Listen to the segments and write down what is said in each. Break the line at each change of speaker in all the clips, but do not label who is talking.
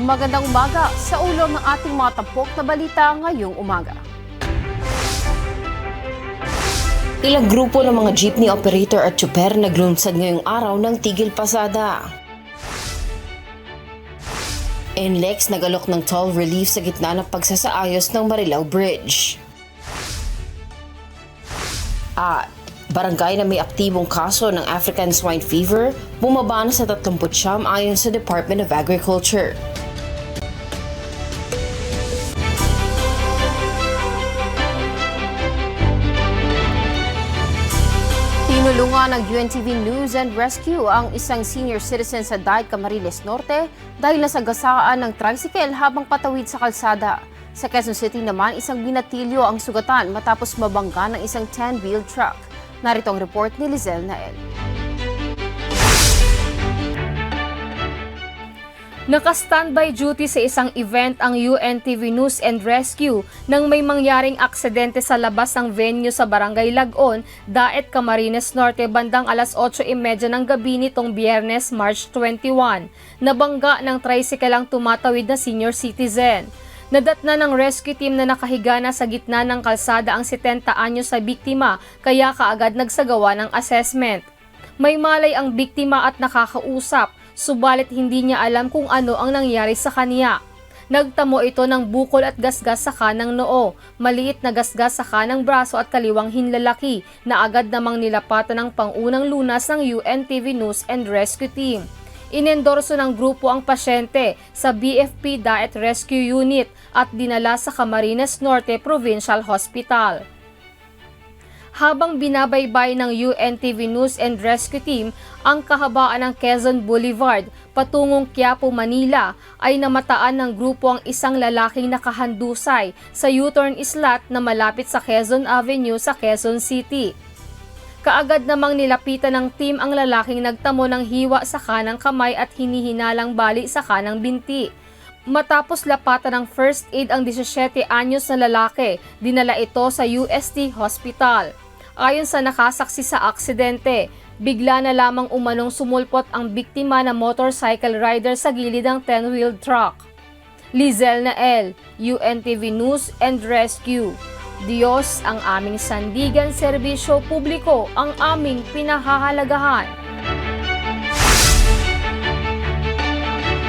Magandang umaga sa ulo ng ating mga tampok na balita ngayong umaga.
Ilang grupo ng mga jeepney operator at tsuper naglunsad ngayong araw ng tigil pasada. NLEX nagalok ng toll relief sa gitna ng pagsasaayos ng Marilao Bridge. At barangay na may aktibong kaso ng African Swine Fever, bumaba na sa 39 ayon sa Department of Agriculture.
Tinulungan ng UNTV News and Rescue ang isang senior citizen sa Daet, Camarines Norte dahil nasagasaan ng tricycle habang patawid sa kalsada. Sa Quezon City naman, isang binatilyo ang sugatan matapos mabangga ng isang 10-wheel truck. Narito ang report ni Lizelle Nael.
Naka-standby duty sa isang event ang UNTV News and Rescue nang may mangyaring aksidente sa labas ng venue sa Barangay Lagon, Daet, Camarines Norte bandang alas 8:30 ng gabi nitong Biyernes, March 21. Nabangga ng tricycle ang tumatawid na senior citizen. Nadatna ng rescue team na nakahiga na sa gitna ng kalsada ang 70 anyos sa biktima kaya kaagad nagsagawa ng assessment. May malay ang biktima at nakakausap, subalit hindi niya alam kung ano ang nangyari sa kanya. Nagtamo ito ng bukol at gasgas sa kanang noo, maliit na gasgas sa kanang braso at kaliwang hinlalaki na agad namang nilapatan ng pangunang lunas ng UNTV News and Rescue Team. Inendorso ng grupo ang pasyente sa BFP Daet Rescue Unit at dinala sa Camarines Norte Provincial Hospital. Habang binabaybay ng UNTV News and Rescue Team ang kahabaan ng Quezon Boulevard patungong Quiapo, Manila, ay namataan ng grupo ang isang lalaking nakahandusay sa U-turn slot na malapit sa Quezon Avenue sa Quezon City. Kaagad namang nilapitan ng team ang lalaking nagtamo ng hiwa sa kanang kamay at hinihinalang bali sa kanang binti. Matapos lapatan ng first aid ang 17 anyos na lalaki, dinala ito sa UST Hospital. Ayon sa nakasaksi sa aksidente, bigla na lamang umanong sumulpot ang biktima na motorcycle rider sa gilid ng 10-wheel truck. Lizelle Nael, UNTV News and Rescue. Diyos ang aming sandigan, serbisyo publiko ang aming pinahahalagahan.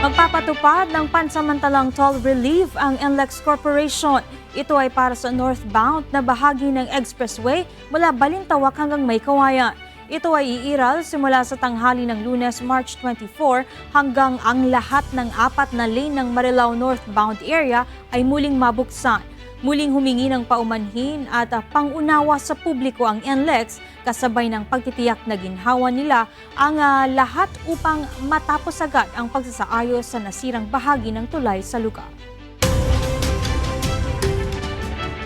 Magpapatupad ng pansamantalang toll relief ang NLEX Corporation. Ito ay para sa northbound na bahagi ng expressway mula Balintawak hanggang Maykawayan. Ito ay iiral simula sa tanghali ng Lunes, March 24 hanggang ang lahat ng 4 na lane ng Marilao northbound area ay muling mabuksan. Muling humingi ng paumanhin at pangunawa sa publiko ang NLEX kasabay ng pagtitiyak na ginhawa nila ang lahat upang matapos agad ang pagsasaayos sa nasirang bahagi ng tulay sa lugar.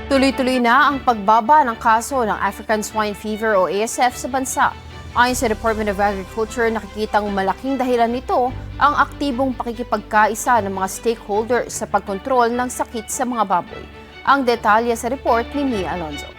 Tuloy-tuloy na ang pagbaba ng kaso ng African Swine Fever o ASF sa bansa. Ayon sa Department of Agriculture, nakikitang malaking dahilan nito ang aktibong pakikipagkaisa ng mga stakeholders sa pagkontrol ng sakit sa mga baboy. Ang detalye sa report ni Mia Alonzo.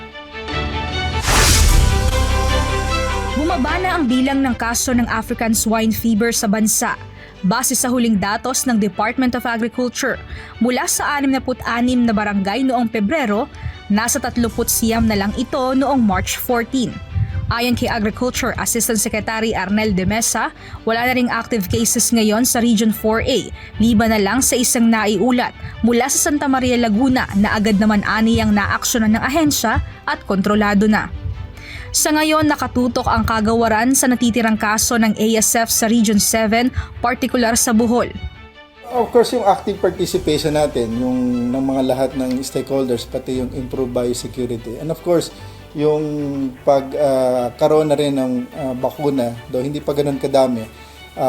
Bumaba na ang bilang ng kaso ng African Swine Fever sa bansa. Base sa huling datos ng Department of Agriculture, mula sa 66 na barangay noong Pebrero, nasa 39 na lang ito noong March 14. Ayon kay Agriculture Assistant Secretary Arnel de Mesa, wala na ring active cases ngayon sa Region 4A, liban na lang sa isang naiulat mula sa Santa Maria, Laguna na agad naman aniyang naaksyonan ng ahensya at kontrolado na. Sa ngayon, nakatutok ang kagawaran sa natitirang kaso ng ASF sa Region 7, partikular sa Bohol.
Of course, yung active participation natin, yung ng mga lahat ng stakeholders, pati yung improved biosecurity. And of course, yung pagkaroon na rin ng bakuna, though hindi pa ganun kadami.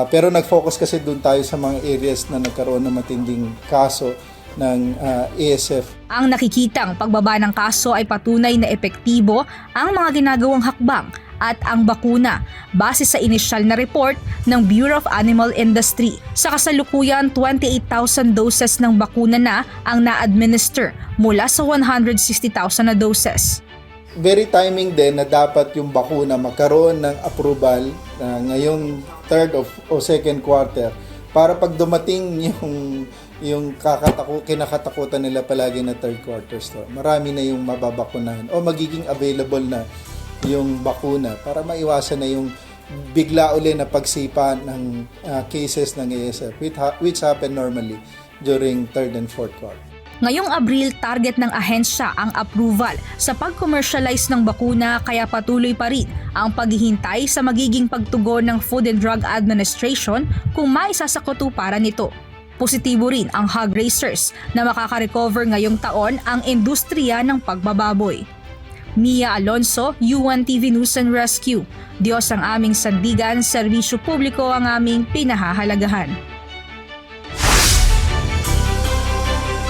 Pero nag-focus kasi doon tayo sa mga areas na nagkaroon ng matinding kaso ng ASF.
Ang nakikitang pagbaba ng kaso ay patunay na epektibo ang mga ginagawang hakbang at ang bakuna base sa inisyal na report ng Bureau of Animal Industry. Sa kasalukuyan, 28,000 doses ng bakuna na ang na-administer mula sa 160,000 na doses.
Very timing din na dapat yung bakuna magkaroon ng approval ngayong third o second quarter para pag dumating yung kinakatakutan nila palagi na third quarter store, marami na yung mababakunahan o magiging available na yung bakuna para maiwasan na yung bigla uli na pagsipa ng cases ng ASF which happen normally during third and fourth quarter.
Ngayong Abril, target ng ahensya ang approval sa pag-commercialize ng bakuna kaya patuloy pa rin ang paghihintay sa magiging pagtugon ng Food and Drug Administration kung maisasakatuparan nito. Positibo rin ang hog raisers na makaka-recover ngayong taon ang industriya ng pagbababoy. Mia Alonso, UNTV News and Rescue. Diyos ang aming sandigan, serbisyo publiko ang aming pinahahalagahan.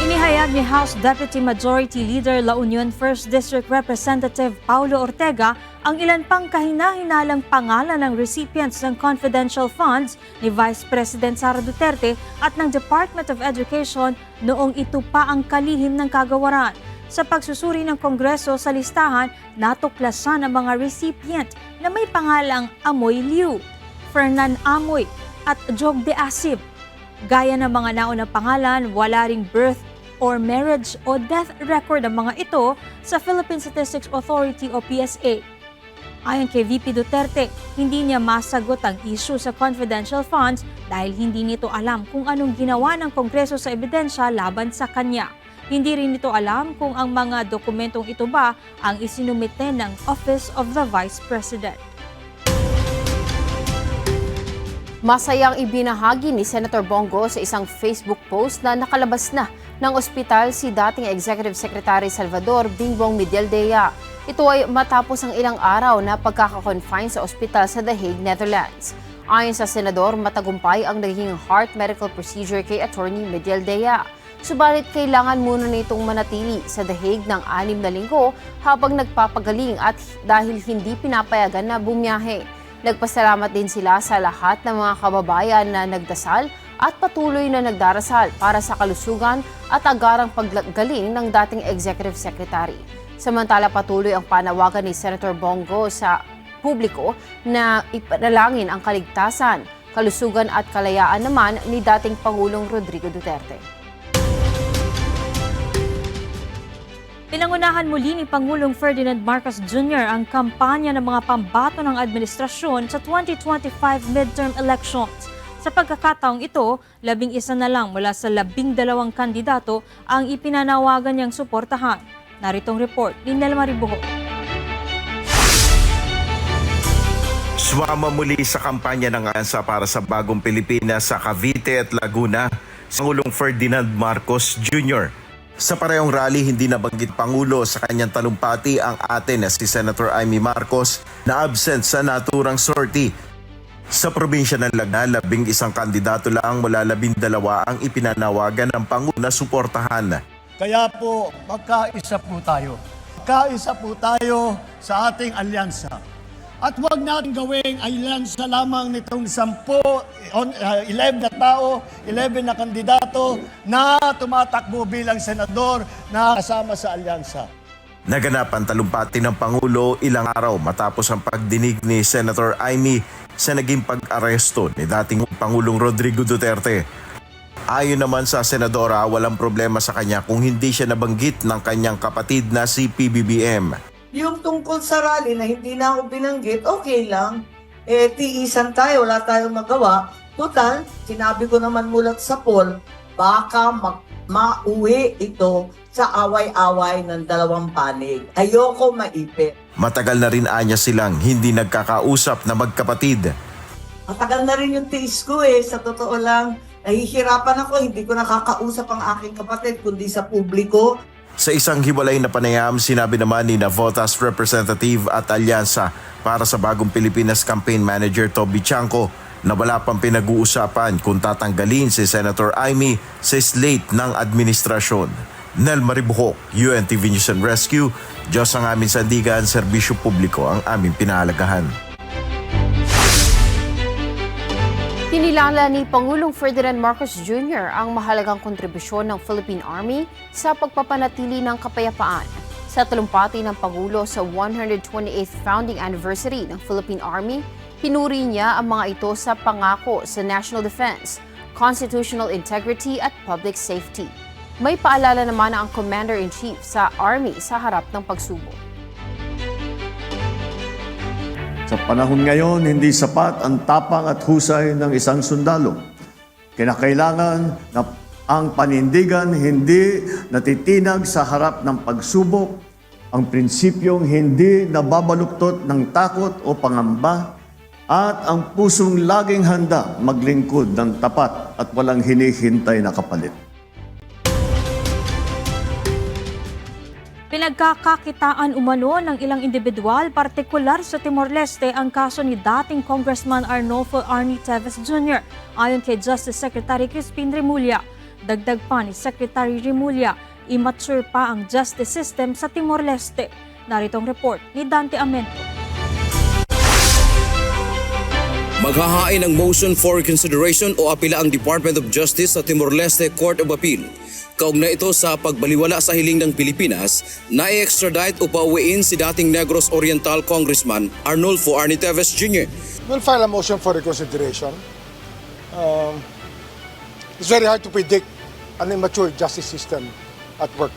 Inihayag ni House Deputy Majority Leader La Union 1st District Representative Paulo Ortega ang ilan pang kahina-hinalang pangalan ng recipients ng confidential funds ni Vice President Sara Duterte at ng Department of Education noong ito pa ang kalihim ng kagawaran. Sa pagsusuri ng Kongreso sa listahan, natuklasan ang mga recipient na may pangalang Amoy Liu, Fernan Amoy at Jog de Asib. Gaya ng mga naunang pangalan, wala ring birth or marriage o death record ang mga ito sa Philippine Statistics Authority o PSA. Ayon kay VP Duterte, hindi niya masagot ang issue sa confidential funds dahil hindi nito alam kung anong ginawa ng Kongreso sa ebidensya laban sa kanya. Hindi rin nito alam kung ang mga dokumentong ito ba ang isinumite ng Office of the Vice President.
Masayang ibinahagi ni Senator Bongo sa isang Facebook post na nakalabas na ng ospital si dating Executive Secretary Salvador Bingbong Medialdea. Ito ay matapos ang ilang araw na pagkakakonfine sa ospital sa The Hague, Netherlands. Ayon sa Senador, matagumpay ang naging heart medical procedure kay Attorney Medialdea. Subalit kailangan muna nitong manatili sa The Hague ng 6 na linggo habang nagpapagaling at dahil hindi pinapayagan na bumiyahe. Nagpasalamat din sila sa lahat ng mga kababayan na nagdasal at patuloy na nagdarasal para sa kalusugan at agarang paggaling ng dating Executive Secretary. Samantala patuloy ang panawagan ni Senator Bongo sa publiko na ipanalangin ang kaligtasan, kalusugan at kalayaan naman ni dating Pangulong Rodrigo Duterte.
Pinangunahan muli ni Pangulong Ferdinand Marcos Jr. ang kampanya ng mga pambato ng administrasyon sa 2025 midterm elections. Sa pagkakataong ito, 11 na lang mula sa 12 kandidato ang ipinanawagan niyang suportahan. Naritong report ni Nel Maribuho.
Sumama muli sa kampanya ng ANSA para sa Bagong Pilipinas sa Cavite at Laguna, Pangulong Ferdinand Marcos Jr. Sa parehong rally, hindi nabanggit Pangulo sa kanyang talumpati ang ate na si Senator Amy Marcos na absent sa naturang sortie. Sa probinsya ng Lagna, 11 kandidato lang mula 12 ang ipinanawagan ng Pangulo na suportahan.
Kaya po, magkaisa po tayo. Magkaisa po tayo sa ating alyansa. At huwag natin gawing alyansa lamang nitong 11 na tao, 11 na kandidato na tumatakbo bilang senador na kasama sa alyansa.
Naganap ang talumpati ng Pangulo ilang araw matapos ang pagdinig ni Senator Amy sa naging pag-aresto ni dating Pangulong Rodrigo Duterte. Ayon naman sa senadora, walang problema sa kanya kung hindi siya nabanggit ng kanyang kapatid na si PBBM.
Yung tungkol sa rally na hindi na ako binanggit, okay lang. Tiisan tayo, wala tayong magawa. Total, sinabi ko naman mulat sa poll, baka mauwi ito sa away-away ng dalawang panig. Ayoko maipit.
Matagal na rin anya silang hindi nagkakausap na magkapatid.
Matagal na rin yung tiis ko sa totoo lang. Nahihirapan ako, hindi ko nakakausap ang aking kapatid, kundi sa publiko.
Sa isang hiwalay na panayam, sinabi naman ni Navotas Representative at Alyansa para sa Bagong Pilipinas Campaign Manager Toby Chanco na wala pang pinag-uusapan kung tatanggalin si Senator Amy sa slate ng administrasyon. Nel Maribuhok, UNTV News and Rescue, Diyos ang aming sandigan, serbisyo publiko ang aming pinahalagahan.
Kinilala ni Pangulong Ferdinand Marcos Jr. ang mahalagang kontribusyon ng Philippine Army sa pagpapanatili ng kapayapaan. Sa talumpati ng Pangulo sa 128th founding anniversary ng Philippine Army, pinuri niya ang mga ito sa pangako sa national defense, constitutional integrity at public safety. May paalala naman ang Commander-in-Chief sa Army sa harap ng pagsubok.
Sa panahon ngayon, hindi sapat ang tapang at husay ng isang sundalo. Kinakailangan na ang panindigan hindi natitinag sa harap ng pagsubok, ang prinsipyong hindi nababaluktot ng takot o pangamba, at ang pusong laging handa maglingkod ng tapat at walang hinihintay na kapalit.
Pinagkakakitaan umano ng ilang individual, partikular sa Timor-Leste, ang kaso ni dating Congressman Arnolfo Arnie Teves Jr. Ayon kay Justice Secretary Crispin Remulla. Dagdag pa ni Secretary Remulla, immature pa ang justice system sa Timor-Leste. Narito ang report ni Dante Amento.
Maghahain ng motion for consideration o apila ang Department of Justice sa Timor-Leste Court of Appeal. Kaugnay ito sa pagbaliwala sa hiling ng Pilipinas na i-extradite o pauwiin si dating Negros Oriental Congressman Arnolfo Arnie Teves Jr.
We'll file a motion for reconsideration. It's very hard to predict an immature justice system at work.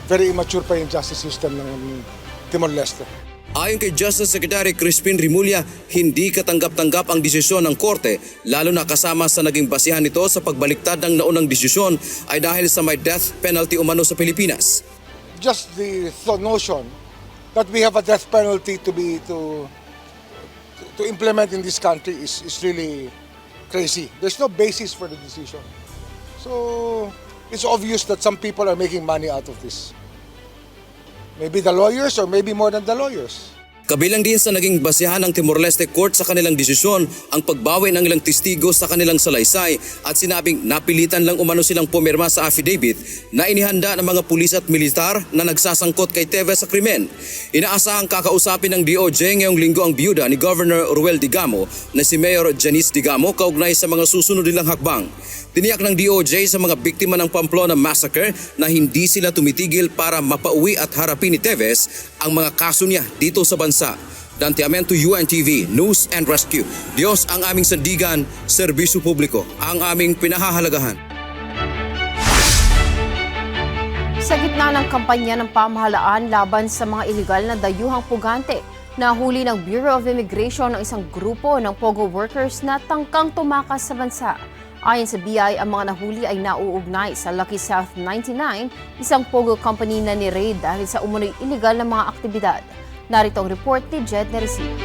Very immature pa yung justice system ng Timor-Leste.
Ayon kay Justice Secretary Crispin Remulla, hindi katanggap-tanggap ang desisyon ng korte, lalo na kasama sa naging basihan nito sa pagbaliktad ng naunang desisyon ay dahil sa may death penalty umano sa Pilipinas.
Just the notion that we have a death penalty to implement in this country is really crazy. There's no basis for the decision. So it's obvious that some people are making money out of this. Maybe the lawyers or maybe more than the lawyers.
Kabilang din sa naging basihan ng Timor-Leste Court sa kanilang desisyon ang pagbawi ng ilang testigo sa kanilang salaysay at sinabing napilitan lang umano silang pumirma sa affidavit na inihanda ng mga pulis at militar na nagsasangkot kay Teves sa krimen. Inaasahang kakausapin ng DOJ ngayong linggo ang biyuda ni Governor Ruel Digamo na si Mayor Janice Digamo kaugnay sa mga susunod nilang hakbang. Tiniyak ng DOJ sa mga biktima ng Pamplona Massacre na hindi sila tumitigil para mapauwi at harapin ni Teves ang mga kaso niya dito sa bansa. Dante Amento, UNTV, News and Rescue. Diyos ang aming sandigan, serbisyo publiko ang aming pinahahalagahan.
Sa gitna ng kampanya ng pamahalaan laban sa mga iligal na dayuhang pugante, nahuli ng Bureau of Immigration ang isang grupo ng POGO workers na tangkang tumakas sa bansa. Ayon sa BI, ang mga nahuli ay nauugnay sa Lucky South 99, isang POGO company na ni-raid dahil sa umunoy iligal na mga aktibidad. Narito ang report ni Jed Neresina.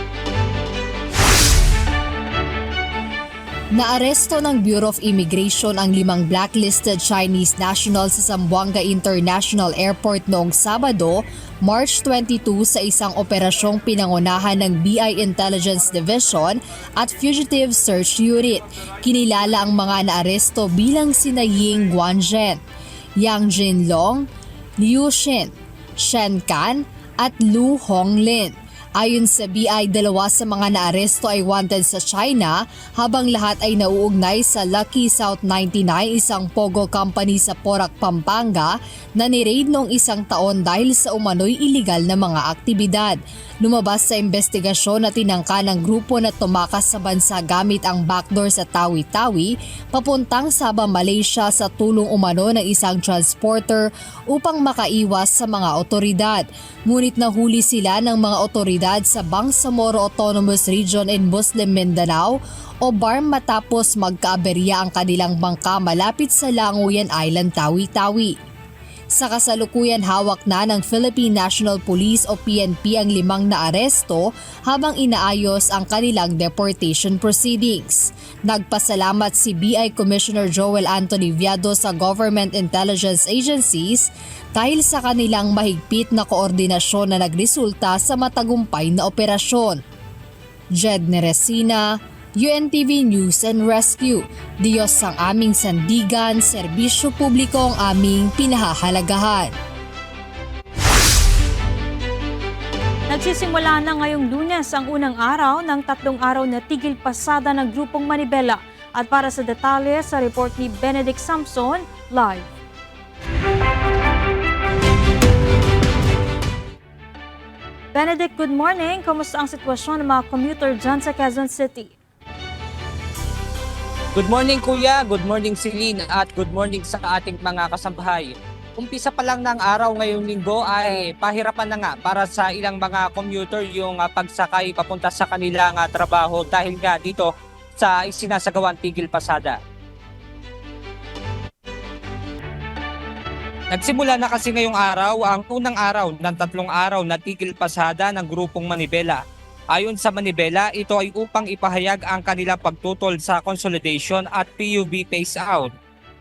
Naaresto ng Bureau of Immigration ang 5 blacklisted Chinese nationals sa Zamboanga International Airport noong Sabado, March 22 sa isang operasyong pinangunahan ng BI Intelligence Division at Fugitive Search Unit. Kinilala ang mga naaresto bilang sina Ying Guanzhen, Yang Jinlong, Liu Xin, Shen Kan at Lu Honglin. Ayon sa BI, 2 sa mga naaresto ay wanted sa China habang lahat ay nauugnay sa Lucky South 99, isang POGO company sa Porac, Pampanga na ni-raid noong isang taon dahil sa umano'y iligal na mga aktibidad. Lumabas sa investigasyon na tinangka ng grupo na tumakas sa bansa gamit ang backdoor sa Tawi-Tawi papuntang Sabah, Malaysia sa tulong umano ng isang transporter upang makaiwas sa mga otoridad. Ngunit nahuli sila ng mga otoridad sa Bangsamoro Autonomous Region in Muslim Mindanao o BARM matapos magkaaberya ang kanilang bangka malapit sa Languyan Island, Tawi-Tawi. Sa kasalukuyan, hawak na ng Philippine National Police o PNP ang 5 na aresto habang inaayos ang kanilang deportation proceedings. Nagpasalamat si BI Commissioner Joel Anthony Viado sa government intelligence agencies dahil sa kanilang mahigpit na koordinasyon na nagresulta sa matagumpay na operasyon. Jed Neresina, UNTV News and Rescue. Diyos ang aming sandigan, serbisyo publiko ang aming pinahahalagahan.
Nagsisimula na ngayong Lunes ang unang araw ng 3 araw na tigil pasada ng grupong Manibela. At para sa detalye sa report ni Benedict Samson, live. Benedict, good morning. Kamusta ang sitwasyon ng mga commuter dyan sa Quezon City?
Good morning Kuya, good morning Celine at good morning sa ating mga kasambahay. Umpisa pa lang ng araw ngayong linggo ay pahirapan na nga para sa ilang mga commuter yung pagsakay papunta sa kanilang trabaho dahil nga dito sa isinasagawang tigil pasada. Nagsimula na kasi ngayong araw ang unang araw ng 3 araw na tigil pasada ng grupong Manibela. Ayon sa Manibela, ito ay upang ipahayag ang kanilang pagtutol sa consolidation at PUB phase out.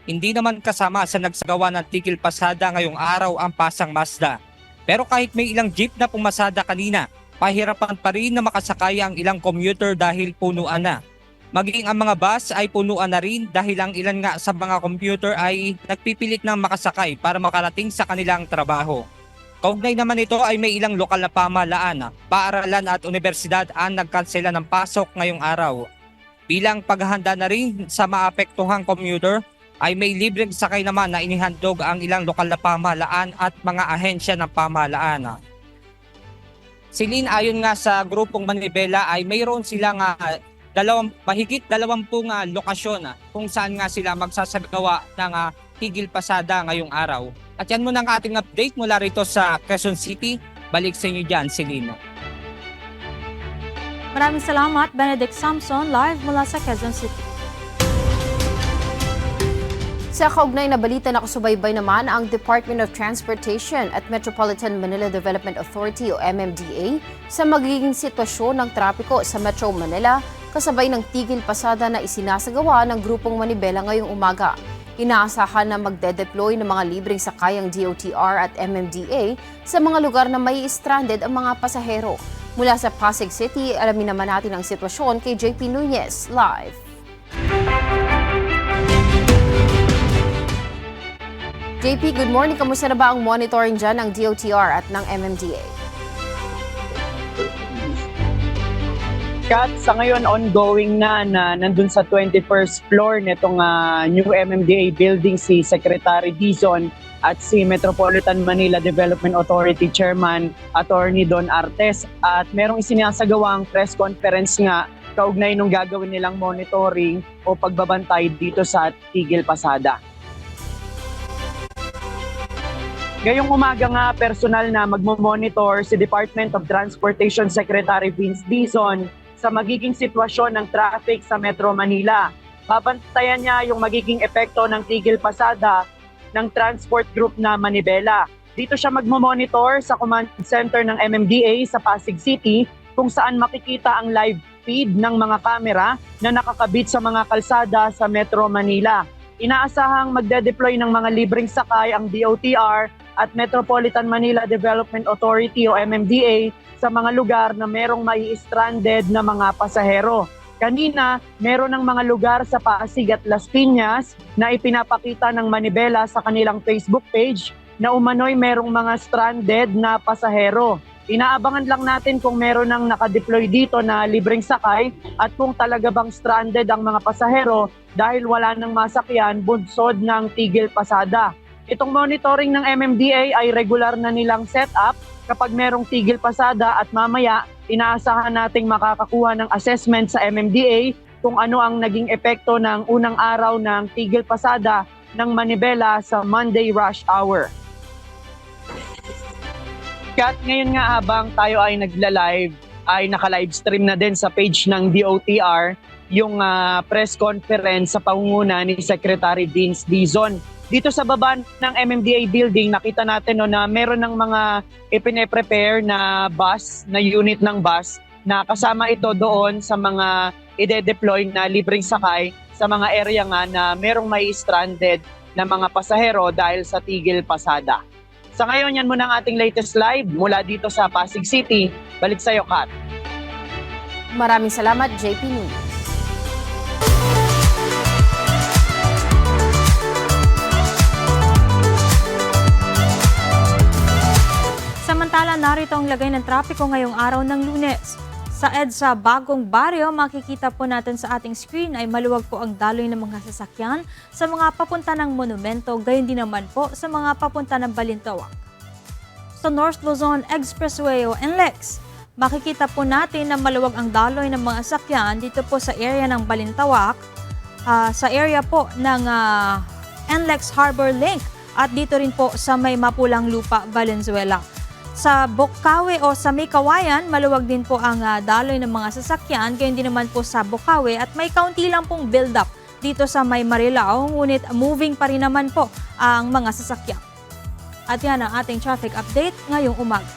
Hindi naman kasama sa nagsagawa ng tigil pasada ngayong araw ang Pasang Mazda. Pero kahit may ilang jeep na pumasada kanina, pahirapan pa rin na makasakay ang ilang commuter dahil punuan na. Maging ang mga bus ay punuan na rin dahil ang ilan nga sa mga commuter ay nagpipilit ng makasakay para makarating sa kanilang trabaho. Kaugnay naman ito ay may ilang lokal na pamahalaan, paaralan at universidad ang nagkansela ng pasok ngayong araw. Bilang paghahanda na rin sa maapektuhang commuter, ay may libreng sakay naman na inihandog ang ilang lokal na pamahalaan at mga ahensya ng pamahalaan. Silin, ayon nga sa grupong Manibela ay mayroon silang mahigit 20 lokasyon kung saan nga sila magsasagawa ng tigil pasada ngayong araw. At yan muna ang ating update mula rito sa Quezon City. Balik sa inyo dyan, Celine.
Maraming salamat, Benedict Samson, live mula sa Quezon City.
Sa kaugnay na balita, nakasubaybay naman ang Department of Transportation at Metropolitan Manila Development Authority o MMDA sa magiging sitwasyon ng trapiko sa Metro Manila kasabay ng tigil pasada na isinasagawa ng grupong Manibela ngayong umaga. Inaasahan na magde-deploy ng mga libreng sakay ang DOTR at MMDA sa mga lugar na may stranded ang mga pasahero. Mula sa Pasig City, alamin naman natin ang sitwasyon kay JP Nunez live. JP, good morning. Kamusta na ba ang monitoring dyan ng DOTR at ng MMDA?
Kat, sa ngayon ongoing na nandun sa 21st floor nitong new MMDA building si Secretary Dizon at si Metropolitan Manila Development Authority Chairman Attorney Don Artes at merong isinasagawang press conference nga kaugnay nung gagawin nilang monitoring o pagbabantay dito sa tigil pasada. Ngayong umaga nga personal na magmo-monitor si Department of Transportation Secretary Vince Dizon sa magiging sitwasyon ng traffic sa Metro Manila. Babantayan niya yung magiging epekto ng tigil pasada ng transport group na Manibela. Dito siya magmo-monitor sa command center ng MMDA sa Pasig City kung saan makikita ang live feed ng mga kamera na nakakabit sa mga kalsada sa Metro Manila. Inaasahang magde-deploy ng mga libreng sakay ang DOTR at Metropolitan Manila Development Authority o MMDA sa mga lugar na merong mai-stranded na mga pasahero. Kanina, meron ng mga lugar sa Pasig at Las Piñas na ipinapakita ng Manibela sa kanilang Facebook page na umano'y merong mga stranded na pasahero. Inaabangan lang natin kung meron ng nakadeploy dito na libreng sakay at kung talaga bang stranded ang mga pasahero dahil wala nang masakyan bunsod ng tigil pasada. Itong monitoring ng MMDA ay regular na nilang setup kapag merong tigil pasada at mamaya inaasahan nating makakakuha ng assessment sa MMDA kung ano ang naging epekto ng unang araw ng tigil pasada ng Manibela sa Monday rush hour. Kat, ngayon nga habang tayo ay nagla-live, ay naka-livestream na din sa page ng DOTR yung press conference sa pangunguna ni Secretary Vince Dizon. Dito sa baba ng MMDA building, nakita natin na meron ng mga ipine-prepare na bus, na unit ng bus, na kasama ito doon sa mga ide-deploy na libreng sakay sa mga area nga na merong may stranded na mga pasahero dahil sa tigil pasada. Sa ngayon, yan muna ang ating latest live mula dito sa Pasig City. Balik sa iyo, Kat.
Maraming salamat, JP Nunez.
Samantala, narito ang lagay ng trapiko ngayong araw ng Lunes. Sa EDSA Bagong Baryo, makikita po natin sa ating screen ay maluwag po ang daloy ng mga sasakyan sa mga papunta ng monumento, gayon din naman po sa mga papunta ng Balintawak. Sa North Luzon Expressway o NLEX, makikita po natin na maluwag ang daloy ng mga sasakyan dito po sa area ng Balintawak, sa area po ng NLEX Harbor Link at dito rin po sa may Mapulang Lupa, Valenzuela. Sa Bocaue o sa may Kawayan, maluwag din po ang daloy ng mga sasakyan, kaya hindi naman po sa Bocaue at may kaunti lang pong build-up dito sa may Marilao, ngunit moving pa rin naman po ang mga sasakyan. At yan ang ating traffic update ngayong umaga.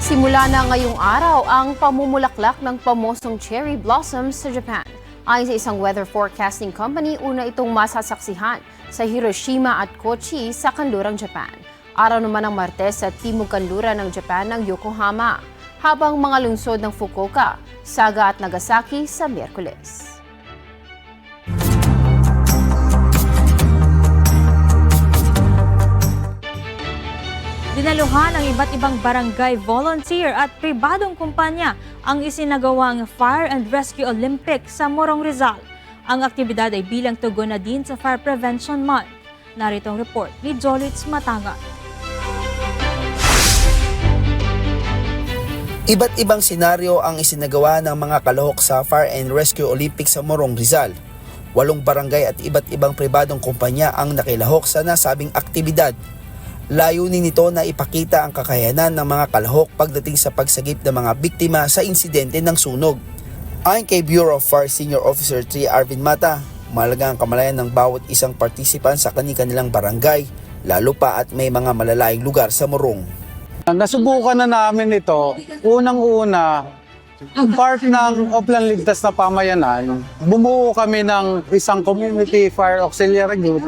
Simula na ngayong araw ang pamumulaklak ng pamosong cherry blossoms sa Japan. Ayon sa isang weather forecasting company, una itong masasaksihan sa Hiroshima at Kochi sa kanlurang Japan. Araw naman ng Martes sa timog kanluran ng Japan ng Yokohama, habang mga lungsod ng Fukuoka, Saga at Nagasaki sa Miyerkules.
Dinaluhan ng iba't ibang barangay volunteer at pribadong kumpanya ang isinagawang Fire and Rescue Olympics sa Morong Rizal. Ang aktibidad ay bilang tugon na din sa Fire Prevention Month. Narito ang report ni Jolitz Matangan.
Iba't ibang senaryo ang isinagawa ng mga kalahok sa Fire and Rescue Olympics sa Morong Rizal. 8 barangay at iba't ibang pribadong kumpanya ang nakilahok sa nasabing aktibidad. Layunin nito na ipakita ang kakayanan ng mga kalahok pagdating sa pagsagip ng mga biktima sa insidente ng sunog. Ayon kay Bureau of Fire Senior Officer 3 Arvin Mata, mahalaga ang kamalayan ng bawat isang participant sa kanilang barangay, lalo pa at may mga malalayong lugar sa Morong.
Nasubukan na namin ito. Unang-una, part ng Oplan Ligtas na Pamayanan, bumuo kami ng isang community fire auxiliary group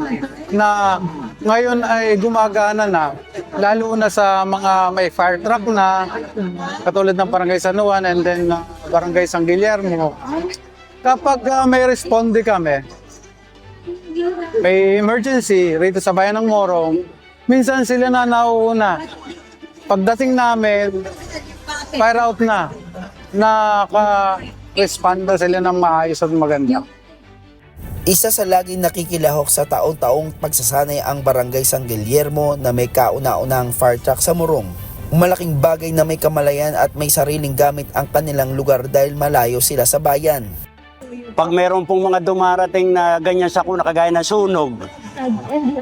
na ngayon ay gumagana na, lalo na sa mga may fire truck na, katulad ng Barangay San Juan and then Barangay San Guillermo. Kapag may responde kami, may emergency rito sa bayan ng Morong, minsan sila na nauuna. Pagdating namin, fire out na. Naka-respond sila ng maayos at maganda.
Isa sa laging nakikilahok sa taon-taong pagsasanay ang Barangay San Guillermo na may kauna-unahang fire truck sa Morong. Malaking bagay na may kamalayan at may sariling gamit ang kanilang lugar dahil malayo sila sa bayan.
Pag meron pong mga dumarating na ganyan sa kuna kagaya ng sunog,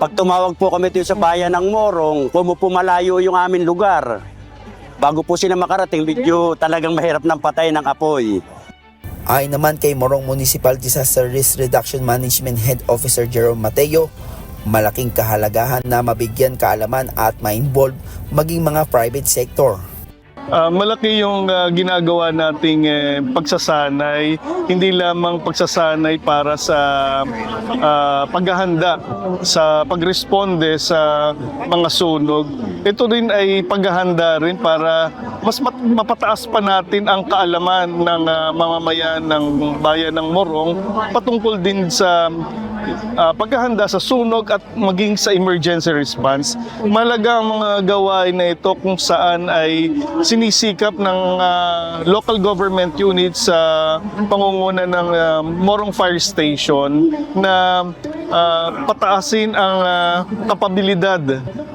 pag tumawag po kami dito sa bayan ng Morong, pumalayo yung aming lugar. Bago po sila makarating, medyo talagang mahirap ng patay ng apoy.
Ayon naman kay Morong Municipal Disaster Risk Reduction Management Head Officer Jerome Mateo, malaking kahalagahan na mabigyan kaalaman at ma-involve maging mga private sector.
Malaki yung ginagawa nating pagsasanay, hindi lamang pagsasanay para sa paghahanda sa pagresponde sa mga sunog. Ito rin ay paghahanda rin para mas mapataas pa natin ang kaalaman ng mamamayan ng bayan ng Morong patungkol din sa paghahanda sa sunog at maging sa emergency response. Malaga ang mga gawain na ito kung saan ay sinisikap ng local government units sa pangunguna ng Morong Fire Station na pataasin ang kapabilidad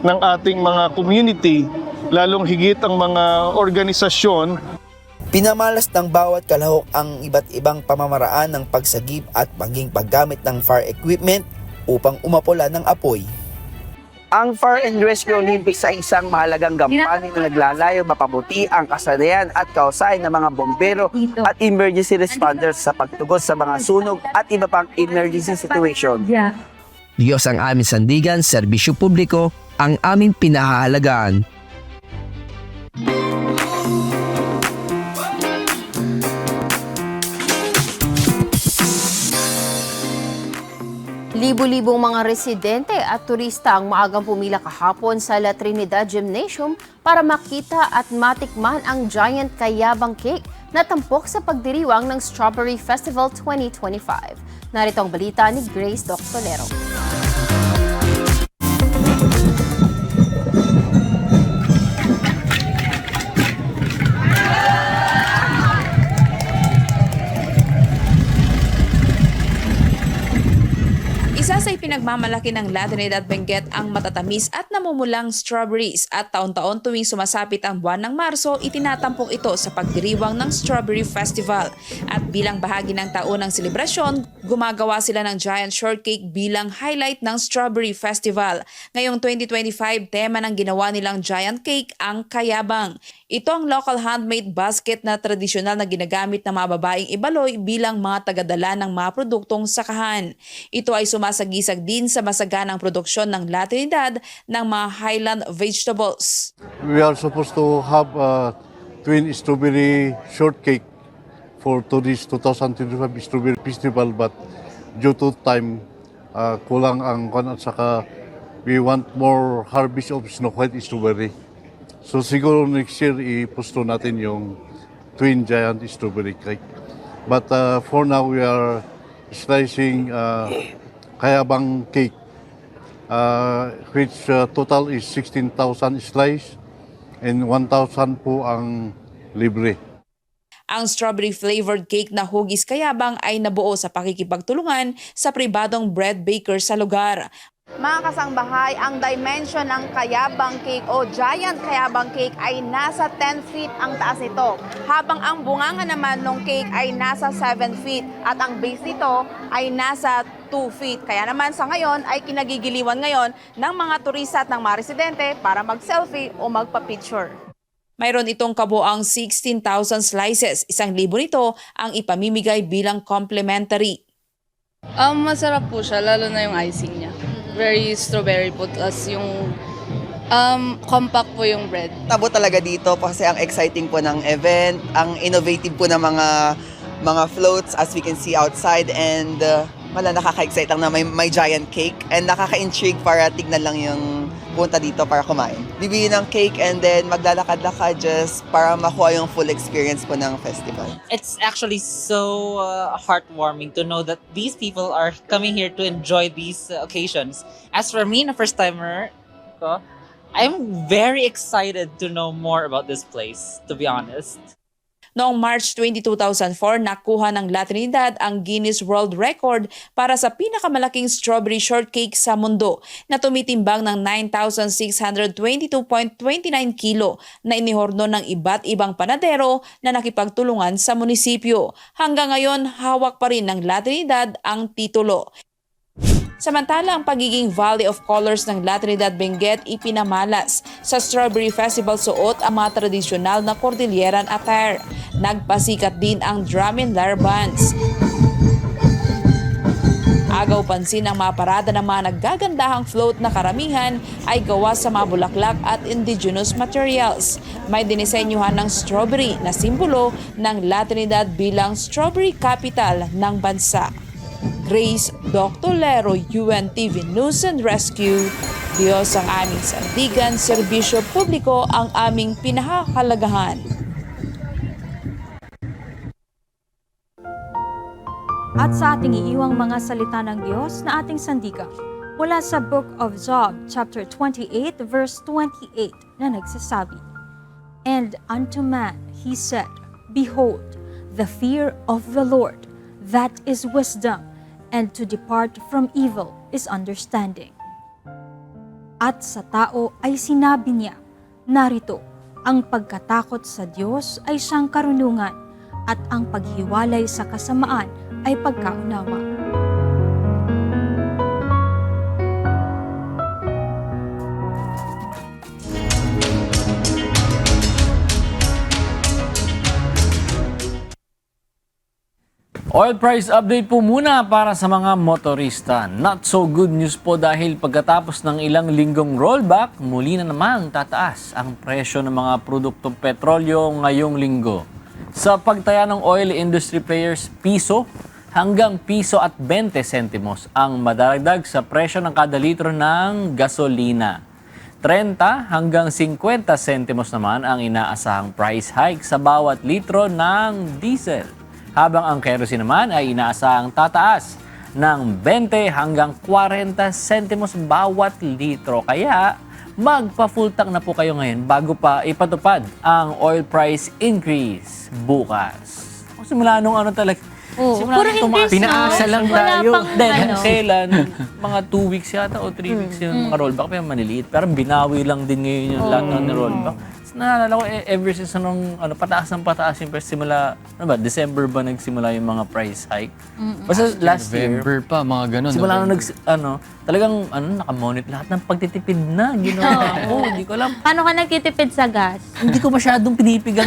ng ating mga community, lalong higit ang mga organisasyon.
Pinamalas ng bawat kalahok ang iba't ibang pamamaraan ng pagsagip at maging paggamit ng fire equipment upang umapula ng apoy.
Ang Fire and Rescue Olympics ay isang mahalagang gampanin na naglalayo mapabuti ang kasanayan at kausayan ng mga bombero at emergency responders sa pagtugon sa mga sunog at iba pang emergency situation.
Diyos ang aming sandigan, serbisyo publiko ang aming pinahahalagaan.
Libo-libong mga residente at turista ang maagang pumila kahapon sa La Trinidad Gymnasium para makita at matikman ang giant kayabang cake na tampok sa pagdiriwang ng Strawberry Festival 2025. Narito ang balita ni Grace Doctolero.
Isa sa ipinagmamalaki ng La Trinidad Benguet ang matatamis at namumulang strawberries at taon-taon tuwing sumasapit ang buwan ng Marso, itinatampok ito sa pagdiriwang ng Strawberry Festival. At bilang bahagi ng taunang selebrasyon, gumagawa sila ng giant shortcake bilang highlight ng Strawberry Festival. Ngayong 2025, tema ng ginawa nilang giant cake ang kayabang. Ito ang local handmade basket na tradisyonal na ginagamit ng mga babaeng Ibaloy bilang mga tagadala ng mga produktong sakahan. Ito ay sumasagisag din sa masaganang produksyon ng La Trinidad ng mga highland vegetables.
We are supposed to have a twin strawberry shortcake for this 2025 Strawberry Festival, but due to time, kulang ang at saka we want more harvest of snow white strawberry. So siguro next year ipusto natin yung twin giant strawberry cake. But for now we are slicing kayabang cake, which total is 16,000 slice and 1,000 po ang libre.
Ang strawberry-flavored cake na hugis kayabang ay nabuo sa pakikipagtulungan sa pribadong bread baker sa lugar.
Mga kasangbahay, ang dimension ng kayabang cake o giant kayabang cake ay nasa 10 feet ang taas nito, habang ang bunganga naman ng cake ay nasa 7 feet at ang base nito ay nasa 2 feet. Kaya naman sa ngayon ay kinagigiliwan ngayon ng mga turista at ng mga residente para mag-selfie o magpa-picture.
Mayroon itong kabuang 16,000 slices, 1,000 nito ang ipamimigay bilang complimentary.
Masarap po siya, lalo na yung icing niya. Very strawberry po, plus yung compact po yung bread.
Tabo talaga dito kasi ang exciting po ng event, ang innovative po ng mga floats as we can see outside, and nakaka-excite lang na may giant cake and nakaka-intrigue para tignan lang yung punta dito para kumain. Bibili ng cake and then maglalakad-lakad just para makuha yung full experience po ng festival.
It's actually so heartwarming to know that these people are coming here to enjoy these occasions. As for me, na first-timer ko, I'm very excited to know more about this place, to be honest.
Noong March 20, 2004, nakuha ng La Trinidad ang Guinness World Record para sa pinakamalaking strawberry shortcake sa mundo na tumitimbang ng 9,622.29 kilo na inihorno ng iba't ibang panadero na nakipagtulungan sa munisipyo. Hanggang ngayon, hawak pa rin ng La Trinidad ang titulo. Samantala, ang pagiging Valley of Colors ng La Trinidad Benguet ipinamalas. Sa Strawberry Festival suot ang mga tradisyonal na Cordilleran attire. Nagpasikat din ang drum and lyre bands. Agaw pansin ang mga parada ng mga naggagandahang float na karamihan ay gawa sa mga bulaklak at indigenous materials. May dinisenyuhan ng strawberry na simbolo ng La Trinidad bilang strawberry capital ng bansa. Grace Doctolero, UNTV News and Rescue. Diyos ang aming sandigan, serbisyo publiko ang aming pinahahalagahan.
At sa ating iiwang mga salita ng Diyos na ating sandigan, mula sa Book of Job, chapter 28, verse 28 na nagsasabi, "And unto man he said, Behold, the fear of the Lord, that is wisdom, and to depart from evil is understanding." At sa tao ay sinabi niya, narito, ang pagkatakot sa Diyos ay siyang karunungan, at ang paghiwalay sa kasamaan ay pagkaunawa.
Oil price update po muna para sa mga motorista. Not so good news po dahil pagkatapos ng ilang linggong rollback, muli na namang tataas ang presyo ng mga produktong petrolyo ngayong linggo. Sa pagtaya ng oil industry players, piso hanggang piso at 20 sentimos ang madaragdag sa presyo ng kada litro ng gasolina. 30 hanggang 50 sentimos naman ang inaasahang price hike sa bawat litro ng diesel. Habang ang kerosene naman ay inaasahang tataas ng 20 hanggang 40 sentimos bawat litro. Kaya magpa-full tank na po kayo ngayon bago pa ipatupad ang oil price increase bukas. Simula nung
Oo,
Simula
puro
nung tumaas.
increase,
Pinaasa
no?
lang
Wala
tayo.
pang
Then,
ano.
kailan? Mga 2 weeks yata o 3 weeks yung mga rollback. Pero maliliit. Pero binawi lang din ngayon yung lahat ng rollback. Naalala ko, ever since nung pataas ng pataas yung price, simula, December ba nagsimula yung mga price hike? Basta last year,
November pa, mga ganun.
simula nung
November.
talagang nakamonitor lahat ng pagtitipid na ginawa ko. Hindi ko alam.
Paano ka nagtitipid sa gas?
Hindi ko masyadong pinipigang.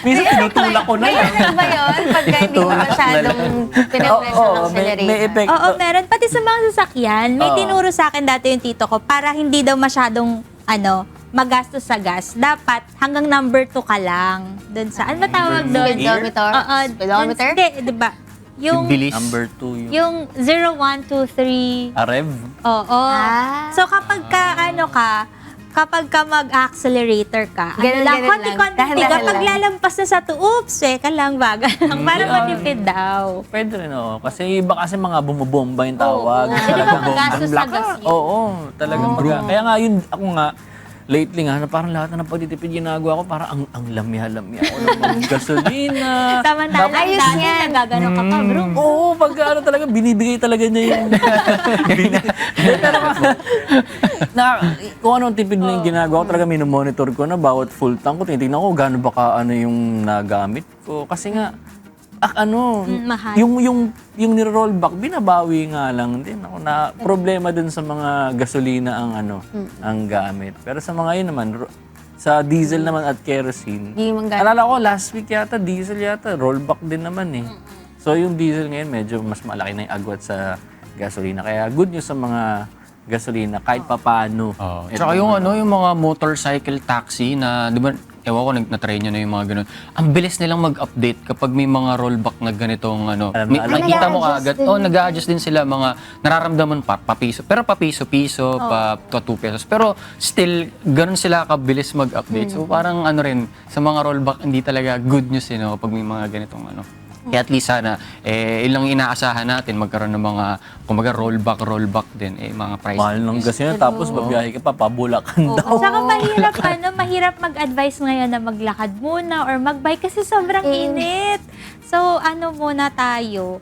Minsan tinutulak ko na lang.
Mayroon ba yun? Pagka hindi ka masyadong pinapress ng accelerator.
May effect.
Oo, meron. Pati sa mga sasakyan, may
Oo.
tinuro sa akin dati yung tito ko, para hindi daw masyadong, magastos sa gas, dapat hanggang number 2 ka lang. Doon sa, ano ba tawag doon?
Speedometer?
Oo,
Speedometer?
Hindi, di ba? Yung
Number 2
yung 0, 1, 2, 3.
Rev.
Oo. So kapag kapag ka mag-accelerator ka,
Ganun
konti-konti
lang.
tiga,
Dahan-dahan
pag
lang.
lalampas na sa oops, ka lang, baga lang, para matipid daw.
Pwede rin, oo. Kasi iba kasi mga bumubomba yung tawag.
Kasi di ba magastos sa gas yun?
Oo, talagang Kaya nga yun, ako nga, lately nga, parang lahat na ng pagtitipid ginagawa ko, parang ang lamya-lamya ako ng mga gasolina.
Samantala,
Ayos
dati
yan.
nagagano ka pa, bro.
Oo, pag talaga, binibigay talaga niya yung... Kung anong tipid na yung ginagawa ko, talaga minomonitor ko na bawat full tank ko. Tinitignan ko gaano baka yung nagamit ko. Kasi nga,
mahal.
yung niro-rollback, binabawi nga lang din. Ako na problema dun sa mga gasolina ang gamit. Pero sa mga yun naman, sa diesel naman at kerosene,
Hindi man gamit.
alala ko last week yata, diesel yata, rollback din naman eh. So yung diesel ngayon, medyo mas malaki na yung agwat sa gasolina. Kaya good news sa mga gasolina, kahit papano.
Tsaka yung yung mga motorcycle taxi na, di ba, ewan ko, na-try nyo na yung mga ganun. Ang bilis nilang mag-update kapag may mga rollback na ganitong makita mo agad. Nag-a-adjust din sila, mga nararamdaman papiso. Pero papiso-piso, pa 2 pesos. Pero still, ganun sila kabilis mag-update. So parang sa mga rollback, hindi talaga good news kapag may mga ganitong Kaya at least sana, ilang inaasahan natin, magkaroon ng mga, kumaga rollback din, mga price.
Mahal ng gas yun, tapos babiyahe ka pa, pabulakan daw.
Saka mahirap mag-advise ngayon na maglakad muna or mag-bike kasi sobrang init. So, muna tayo?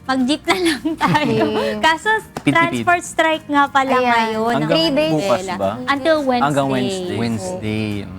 Mag-jeep na lang tayo. Kaso, transport strike nga pala ngayon.
Hanggang bukas ba?
Until Wednesday.
Hanggang
Wednesday.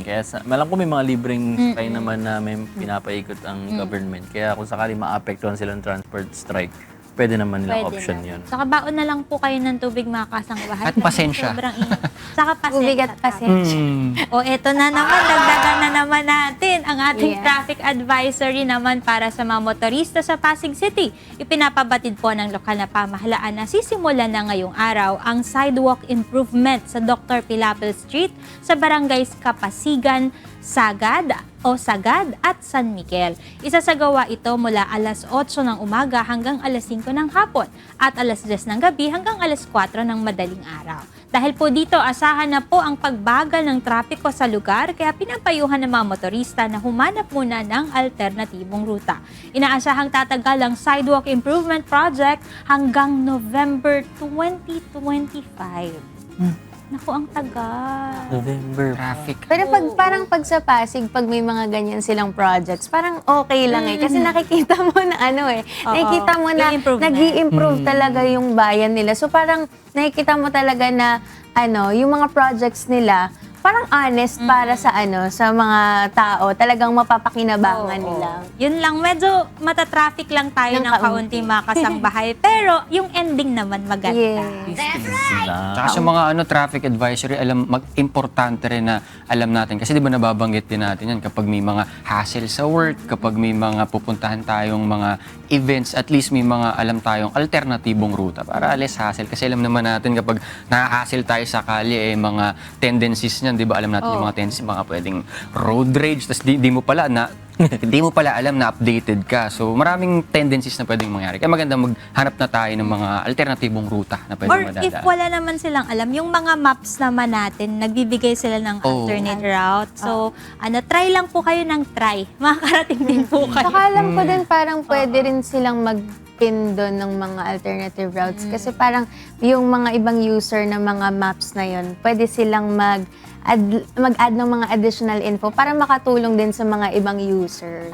Kaya alam ko may mga libreng sakay naman na may pinapaikot ang government. Kaya kung sakali maapektuhan silang transport strike, pwede naman nilang option yun.
Saka baon na lang po kayo ng tubig, mga kasangbahay.
At pasensya.
Sobrang init. Saka
Tubig at pasensya.
O eto na naman, dagdagan na naman natin ang ating traffic advisory naman para sa mga motorista sa Pasig City. Ipinapabatid po ng lokal na pamahalaan na sisimula na ngayong araw ang sidewalk improvement sa Dr. Pilapil Street sa barangays Kapasigan, Sagad at San Miguel. Isasagawa ito mula alas 8 ng umaga hanggang alas 5 ng hapon at alas 10 ng gabi hanggang alas 4 ng madaling araw. Dahil po dito, asahan na po ang pagbagal ng trapiko sa lugar kaya pinapayuhan ng mga motorista na humanap muna ng alternatibong ruta. Inaasahang tatagal ang Sidewalk Improvement Project hanggang November 2025. Naku, ang tagal.
November.
Traffic.
Pero parang pag sa Pasig, pag may mga ganyan silang projects, parang okay lang eh. Kasi nakikita mo na nakikita mo na nag-i-improve talaga yung bayan nila. So parang nakikita mo talaga na yung mga projects nila, parang honest para sa sa mga tao, talagang mapapakinabangan nila.
Yun lang, medyo matatraffic lang tayo ng kaunti mga kasangbahay. Pero yung ending naman maganda.
Tsaka sa mga traffic advisory, importante rin na alam natin. Kasi di ba nababanggit din natin yan kapag may mga hassle sa work, kapag may mga pupuntahan tayong mga events, at least may mga alam tayong alternatibong ruta para less hassle. Kasi alam naman natin kapag na-hassle tayo sa kalye, mga tendencies niyan, di ba alam natin yung mga tendencies, mga pwedeng road rage, tapos di mo pala alam na updated ka. So maraming tendencies na pwedeng mangyari. Kaya maganda maghanap na tayo ng mga alternatibong ruta na pwedeng madadaan.
Or if wala naman silang alam, yung mga maps naman natin, nagbibigay sila ng alternate route. So, try lang po kayo ng try. Makakarating din po kayo.
Saka alam ko din parang pwede rin silang mag-pin doon ng mga alternative routes. Kasi parang yung mga ibang user ng mga maps na yon, pwede silang
mag-add ng mga additional info para makatulong din sa mga ibang users.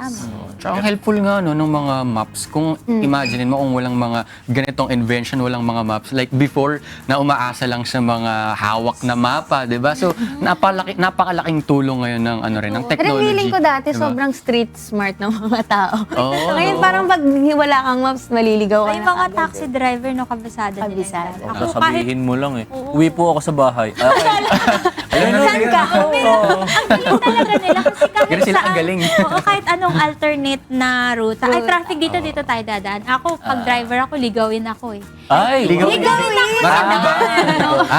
Tsaka ang helpful nga no, ng mga maps. Kung imagine mo kung walang mga ganitong invention, walang mga maps. Like before, na umaasa lang sa mga hawak na mapa, di ba? So, napakalaking tulong ngayon ng, ng
Pero
technology.
feeling ko dati
diba?
sobrang street smart ng mga tao.
Oo,
Ngayon
no?
parang pag wala kang maps, maliligaw ka
Ay,
na
mga
agad
taxi driver, no, kabisado nila.
Kabisado.
Ako,
Sasabihin mo lang eh. Uwi po ako sa bahay.
Saan ka?
ang galing talaga nila kasi kahit
Pero sila ang
saan-
galing.
Oo, kahit anong alternate na ruta. Ay, traffic dito tayo dadaan. Ako, pag driver ako, ligawin ako eh.
Ay,
Ligawin ako.
Marami ba?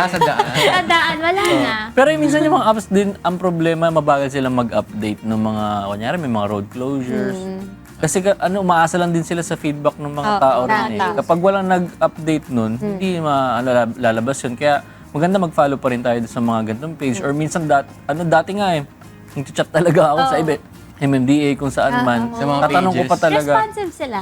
Sa daan.
Sa daan, wala na.
Pero minsan yung mga apps din, ang problema, mabagal silang mag-update ng mga, kunyari may mga road closures. Kasi umaasa lang din sila sa feedback ng mga tao rin eh. Kapag walang nag-update nun, hindi lalabas yun. Kaya maganda mag-follow pa rin tayo sa mga ganitong page. Or minsan, dati nga eh, nag-chat talaga ako sa iba. MMDA, kung saan man.
Sa mga
Tatanong ko
pages.
pa talaga.
Responsive sila.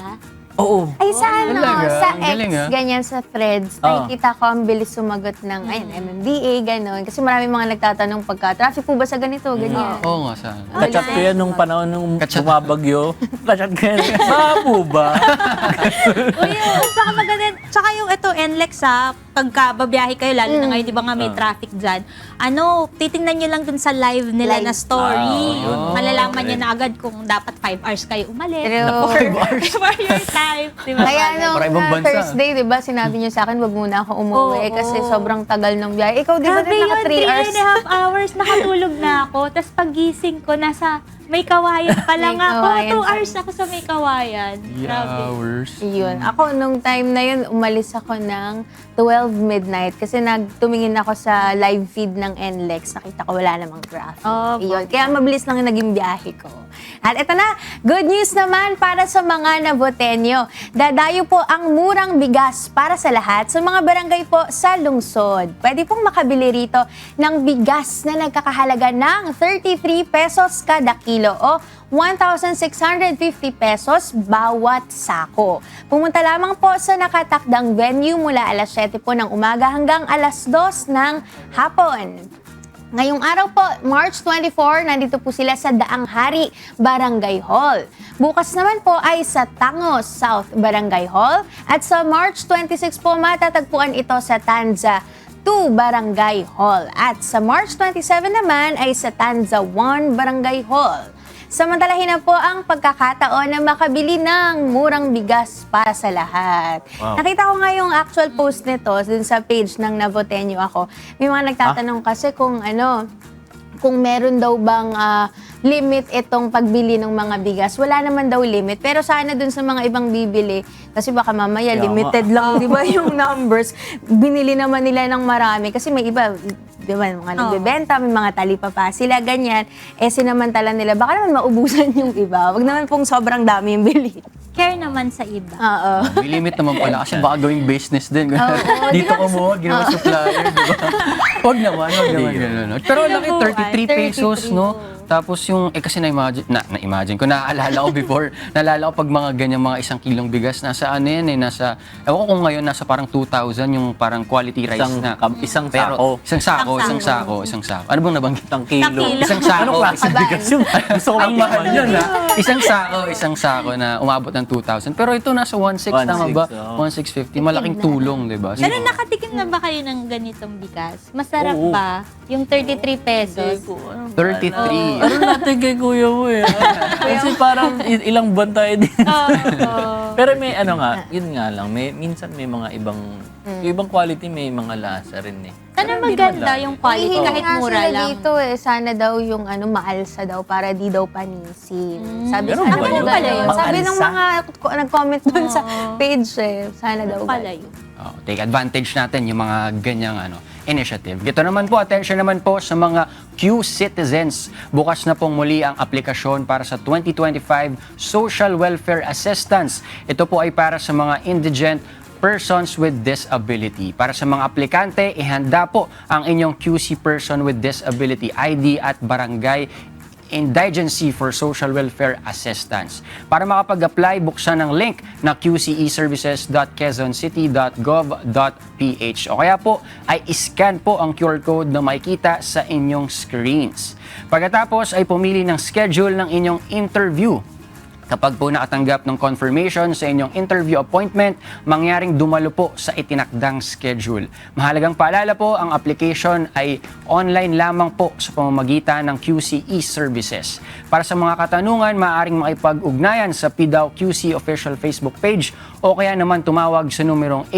Oo.
Ay, sa
Talaga?
sa
Ang
X,
galing,
ganyan sa threads, nakikita ko ang bilis sumagot ng, MMDA, gano'n. Kasi marami mga nagtatanong pagka, traffic po ba sa ganito, ganyan.
Oo nga, saan?
Kachat ko yan nung panahon nung bumabagyo. Kachat ko yan. Saan po ba?
Uy, saka maganda. Tsaka yung ito, NLEX pagka babiyahe kayo, lalo na ngayon, di ba nga may traffic dyan, titingnan nyo lang dun sa live nila na story. Malalaman nyo na agad kung dapat 5 hours kayo umalis.
Pero,
For your time. Di ba?
kaya nung
Para ibang bansa.
Thursday, di ba, sinabi niyo sa akin, wag muna ako umuwi kasi sobrang tagal ng biyahe. Ikaw, di ba,
Grabe
din naka
yun,
3 hours?
3.5 hours, nakatulog na ako. Tapos pagising ko, nasa may kawayan pa lang
May
ako.
kawayan
2
pa
hours ako sa may kawayan. Grabe.
Hours.
Yun. Ako, nung time na yun, umalis ako ng 12 midnight kasi tumingin ako sa live feed ng NLEX. Nakita ko wala namang graphic. Yun. Kaya mabilis lang yung naging biyahe ko. At ito na, good news naman para sa mga Navotenyo. Dadayo po ang murang bigas para sa lahat sa mga barangay po sa lungsod. Pwede pong makabili rito ng bigas na nagkakahalaga ng 33 pesos kada kilo o 1,650 pesos bawat sako. Pumunta lamang po sa nakatakdang venue mula alas 7 po ng umaga hanggang alas 2 ng hapon. Ngayong araw po, March 24, nandito po sila sa Daang Hari Barangay Hall. Bukas naman po ay sa Tangos South Barangay Hall at sa March 26 po matatagpuan ito sa Tanza 2 Barangay Hall at sa March 27 naman ay sa Tanza 1 Barangay Hall. Samantalahin na po ang pagkakataon na makabili ng murang bigas para sa lahat.
Wow.
Nakita ko nga yung actual post nito dun sa page ng Navotenyo ako. May mga nagtatanong kasi kung meron daw bang limit itong pagbili ng mga bigas. Wala naman daw limit. Pero sana dun sa mga ibang bibili, kasi baka mamaya limited lang, di ba, yung numbers. Binili naman nila ng marami. Kasi may iba, di ba, mga nagbebenta, may mga talipa pa sila, ganyan. Sinamantala nila, baka naman maubusan yung iba. Wag naman pong sobrang dami yung bili.
Care naman sa iba.
Oo.
May limit naman pala kasi baka gawing business din. Dito kumuha, ginawa supplier, di ba? Huwag naman ganun. Pero laki, 33 pesos, no? Tapos yung, kasi na-imagine ko, naaalala ko before, naalala ko pag mga ganyan, mga 1 kilong bigas, nasa nasa, ewan ko kung ngayon, nasa parang 2,000 yung parang quality rice na.
Isang
Pero,
sako.
isang sako. Ano bang nabanggit?
Isang kilo.
Isang sako.
Anong klaseng bigas yun? Gusto ko
Ang mahal yun, ha? Isang sako na umabot ng 2,000. Pero ito nasa 1,600, tama ba? 1,650. Malaking tulong, di ba?
Pero nakatikim na ba kayo ng ganitong bigas? Masarap ba? Yung 33 pesos?
33.
Ano natin kay kuya mo eh. Kasi parang ilang buwan tayo din. Pero may yun nga lang, minsan may mga ibang quality, may mga lasa rin eh.
Sana maganda yung quality kahit mura lang.
Dito sana daw yung maalsa daw para di daw panisin. Sabi
Meron ba yun?
Sabi ng
Maalsa?
mga nag-comment dun sa page sana daw.
Take advantage natin yung mga ganyang initiative. Ito naman po, attention naman po sa mga Q-Citizens. Bukas na pong muli ang aplikasyon para sa 2025 Social Welfare Assistance. Ito po ay para sa mga indigent persons with disability. Para sa mga aplikante, ihanda po ang inyong QC person with disability ID at barangay Indigency for Social Welfare Assistance. Para makapag-apply, buksan ang link na qceservices.quezoncity.gov.ph o kaya po ay iscan po ang QR code na makikita sa inyong screens. Pagkatapos ay pumili ng schedule ng inyong interview. Kapag po nakatanggap ng confirmation sa inyong interview appointment, mangyaring dumalo po sa itinakdang schedule. Mahalagang paalala po, ang application ay online lamang po sa pamamagitan ng QC e-Services. Para sa mga katanungan, maaaring makipag-ugnayan sa PDAW QC official Facebook page o kaya naman tumawag sa numerong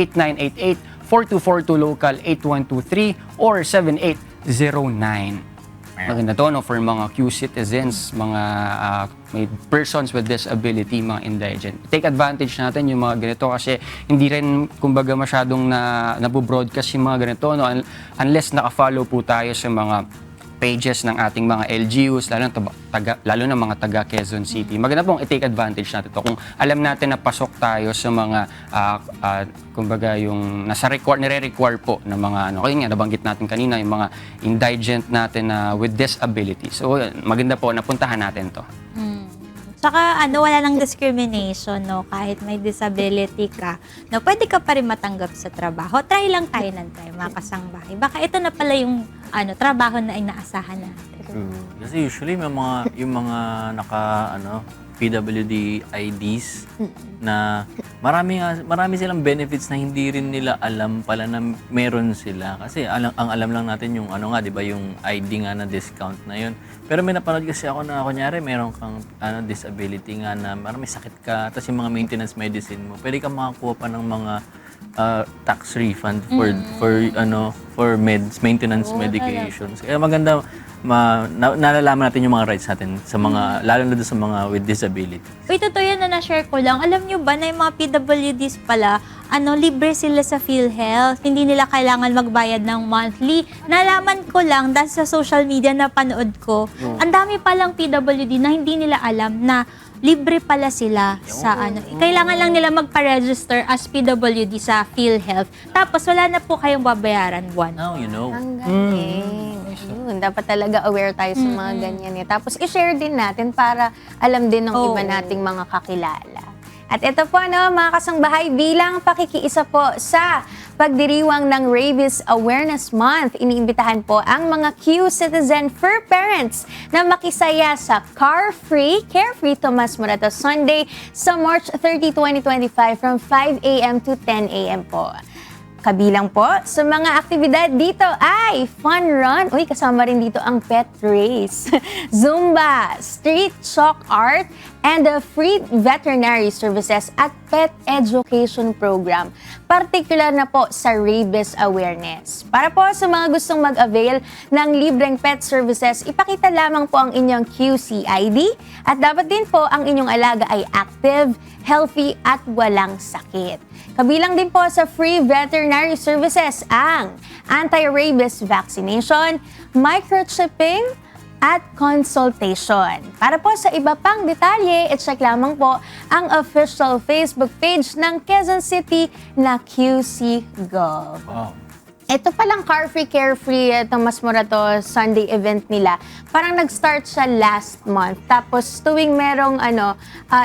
8988-4242 local 8123 or 7809. Maganda to, no, for mga Q citizens, mga may persons with disability, mga indigent. Take advantage natin yung mga ganito kasi hindi rin, kumbaga, masyadong nabobroadcast yung mga ganito, no, unless naka-follow po tayo sa mga pages ng ating mga LGUs, lalo na mga taga Quezon City. Maganda pong i-take advantage natin ito. Kung alam natin na pasok tayo sa mga, kumbaga, yung nire-require po ng mga, kaya nga, nabanggit natin kanina, yung mga indigent natin with disability. So, maganda po, napuntahan natin to.
Saka wala nang discrimination, no? Kahit may disability ka, no, pwede ka pa rin matanggap sa trabaho. Try lang tayo ng try, mga kasangbahay. Baka ito na pala yung trabaho na inaasahan natin.
Kasi usually may yung mga PWD IDs na marami silang benefits na hindi rin nila alam pala na meron sila. Kasi ang alam lang natin yung di ba, yung ID nga na discount na yun. Pero may napanood kasi ako na kunyari meron kang disability nga na may sakit ka, tapos yung mga maintenance medicine mo, pwede kang makakuha pa ng mga tax refund for maintenance medications. Kaya maganda nalalaman natin yung mga rights natin sa mga, lalo na sa mga with disability.
Uy, totoo yan na na-share ko lang. Alam nyo ba na yung mga PWDs pala, libre sila sa PhilHealth. Hindi nila kailangan magbayad ng monthly. Nalaman ko lang dahil sa social media na panood ko, ang dami palang PWD na hindi nila alam na libre pala sila sa Kailangan lang nila magpa-register as PWD sa PhilHealth. Tapos wala na po kayong babayaran buwan.
Now you know.
Ang galing. Yun, dapat talaga aware tayo sa mga ganyan. Tapos i-share din natin para alam din ng iba nating mga kakilala. At ito po, mga kasangbahay, bilang pakikiisa po sa pagdiriwang ng Rabies Awareness Month, iniimbitahan po ang mga Q-Citizen Fur Parents na makisaya sa Carefree Tomas Morato Sunday sa March 30, 2025 from 5 a.m. to 10 a.m. po. Kabilang po sa mga aktibidad dito ay fun run. Uy, kasama rin dito ang pet race, Zumba, street chalk art, and free veterinary services at pet education program. Particular na po sa rabies awareness. Para po sa mga gustong mag-avail ng libreng pet services, ipakita lamang po ang inyong QC ID at dapat din po ang inyong alaga ay active, healthy at walang sakit. Kabilang din po sa free veterinary services ang anti-rabies vaccination, microchipping, at consultation. Para po sa iba pang detalye, i-check lamang po ang official Facebook page ng Quezon City na QC Gov.
Wow.
Ito palang Carefree Tomas Morato Sunday event nila. Parang nag-start siya last month. Tapos tuwing merong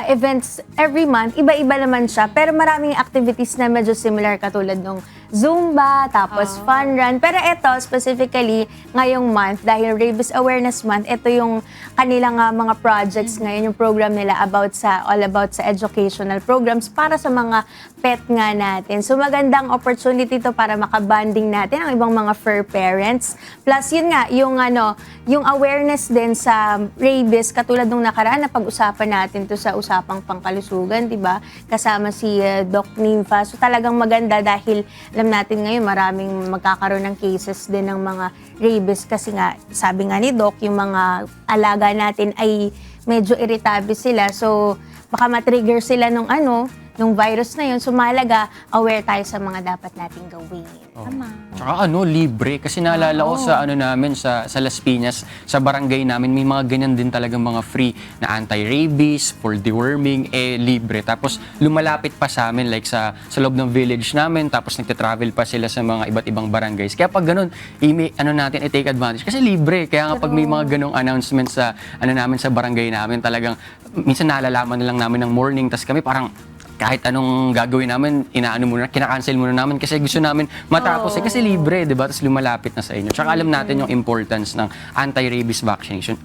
events every month, iba-iba naman siya. Pero maraming activities na medyo similar katulad ng Zumba, tapos fun run. Pero ito, specifically, ngayong month, dahil Rabies Awareness Month, ito yung kanilang mga projects ngayon, yung program nila all about sa educational programs para sa mga pet nga natin. So magandang opportunity to para makabanding natin ang ibang mga fur parents. Plus yun nga, yung awareness din sa rabies, katulad nung nakaraan na pag-usapan natin to sa usapang pangkalusugan, di ba? Kasama si Doc Nympha. So talagang maganda dahil alam natin ngayon maraming magkakaroon ng cases din ng mga rabies kasi nga, sabi nga ni Doc, yung mga alaga natin ay medyo irritable sila. So baka matrigger sila nung
nung virus na yun. So mahalaga, aware tayo sa mga dapat nating gawin.
Tsaka libre. Kasi naalala ko sa namin, sa Las Piñas, sa barangay namin, may mga ganyan din talagang mga free na anti-rabies, for deworming, libre. Tapos lumalapit pa sa amin, like sa loob ng village namin, tapos nagte-travel pa sila sa mga iba't ibang barangays. Kaya pag ganun, natin, i-take advantage. Kasi libre. Kaya nga pag may mga ganong announcements sa, namin sa barangay namin, talagang, minsan nalalaman na lang namin ng morning, tapos kami parang, kahit anong gagawin namin, kinakancel muna namin kasi gusto namin matapos kasi libre, di ba? Tapos lumalapit na sa inyo. Tsaka alam natin yung importance ng anti-rabies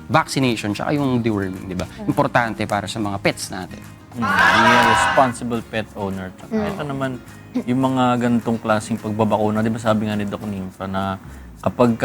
vaccination, tsaka yung deworming, di ba? Importante para sa mga pets natin.
Being a responsible pet owner. Tsaka ito naman, yung mga ganitong klaseng pagbabakuna, di ba sabi nga ni Doc Nympha na kapag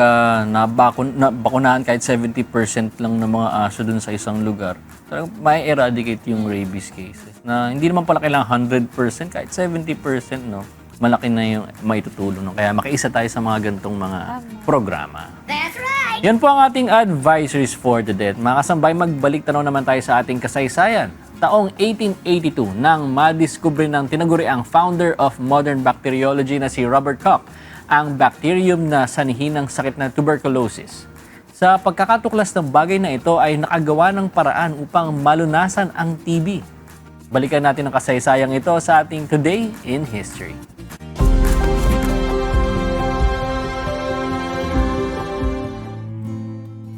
nabakunahan kahit 70% lang ng mga aso dun sa isang lugar, talagang may eradicate yung rabies cases. Na hindi naman pala kailangan 100%, kahit 70%, no? Malaki na yung maitutulong. No? Kaya makiisa tayo sa mga ganitong mga programa. That's right! Yan po ang ating advisories for today. Mga kasambay, magbalik tanaw naman tayo sa ating kasaysayan. Taong 1882 nang madiskubre ng tinaguriang founder of modern bacteriology na si Robert Koch ang bacterium na sanhi ng sakit na tuberculosis. Sa pagkakatuklas ng bagay na ito ay nakagawa ng paraan upang malunasan ang TB. Balikan natin ang kasaysayang ito sa ating Today in History.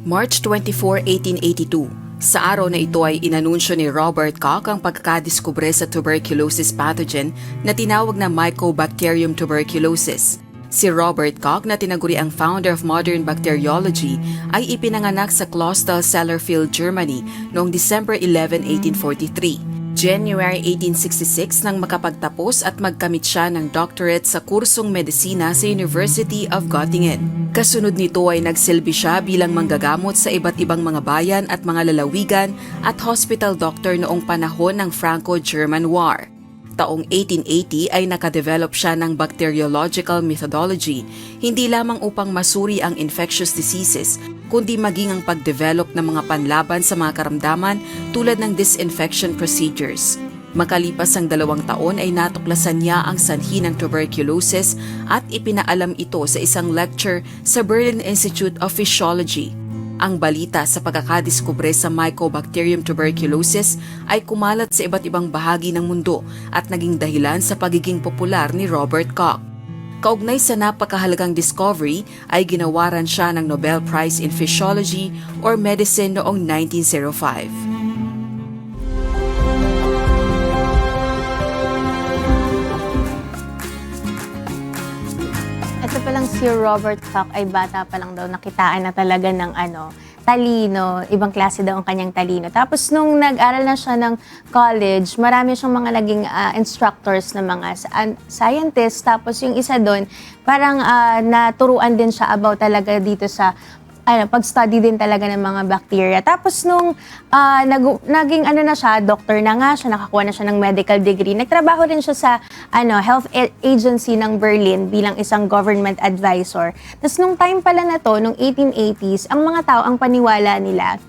March 24, 1882. Sa araw na ito ay inanunsyo ni Robert Koch ang pagkakadiskubre sa tuberculosis pathogen na tinawag na Mycobacterium tuberculosis. Si Robert Koch na tinaguri ang founder of modern bacteriology ay ipinanganak sa Clausthal-Sellerfield, Germany noong December 11, 1843. January 1866 nang makapagtapos at magkamit siya ng doctorate sa kursong medisina sa University of Göttingen. Kasunod nito ay nagsilbi siya bilang manggagamot sa iba't ibang mga bayan at mga lalawigan at hospital doctor noong panahon ng Franco-German War. Taong 1880 ay nakadevelop siya ng bacteriological methodology, hindi lamang upang masuri ang infectious diseases, kundi maging ang pagdevelop ng mga panlaban sa mga karamdaman tulad ng disinfection procedures. Makalipas ang 2 taon ay natuklasan niya ang sanhi ng tuberculosis at ipinaalam ito sa isang lecture sa Berlin Institute of Physiology. Ang balita sa pagkakadiskubre sa Mycobacterium tuberculosis ay kumalat sa iba't ibang bahagi ng mundo at naging dahilan sa pagiging popular ni Robert Koch. Kaugnay sa napakahalagang discovery ay ginawaran siya ng Nobel Prize in Physiology or Medicine noong 1905.
Ito palang si Robert Koch ay bata pa lang daw, nakitaan na talaga ng talino, ibang klase daw ang kanyang talino. Tapos nung nag-aral na siya ng college, marami siyang mga naging instructors na mga scientists. Tapos yung isa doon, parang naturuan din siya about talaga dito sa pag-study din talaga ng mga bacteria. Tapos nung naging na siya, doctor na nga siya, nakakuha na siya ng medical degree. Nagtrabaho rin siya sa health agency ng Berlin bilang isang government advisor. Tapos nung time pala na to, nung 1880s, ang mga tao, ang paniwala nila,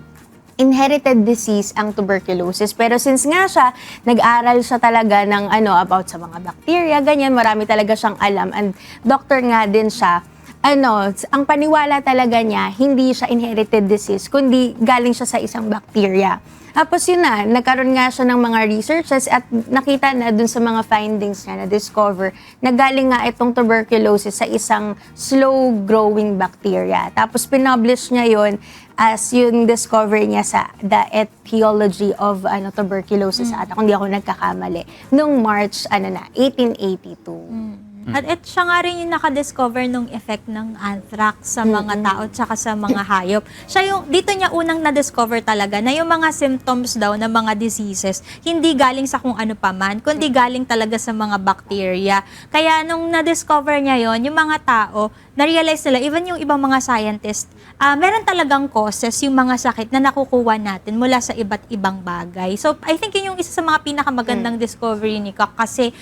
inherited disease ang tuberculosis. Pero since nga siya, nag-aral siya talaga ng about sa mga bacteria, ganyan, marami talaga siyang alam. And doctor nga din siya. Ang paniwala talaga niya, hindi siya inherited disease, kundi galing siya sa isang bacteria. Tapos yun na, nagkaroon nga siya ng mga researches at nakita na dun sa mga findings niya, na-discover, na galing nga itong tuberculosis sa isang slow-growing bacteria. Tapos pinublish niya yun as yung discovery niya sa The Etiology of Tuberculosis, kung di ako nagkakamali, noong March 1882.
At siya nga rin yung nakadiscover nung effect ng anthrax sa mga tao at saka sa mga hayop. Siya dito niya unang na-discover talaga na yung mga symptoms daw ng mga diseases, hindi galing sa kung ano pa man, kundi galing talaga sa mga bacteria. Kaya nung na-discover niya yon, yung mga tao, na-realize nila, even yung ibang mga scientist, meron talagang causes yung mga sakit na nakukuha natin mula sa iba't ibang bagay. So, I think yun yung isa sa mga pinakamagandang discovery ni Koch kasi,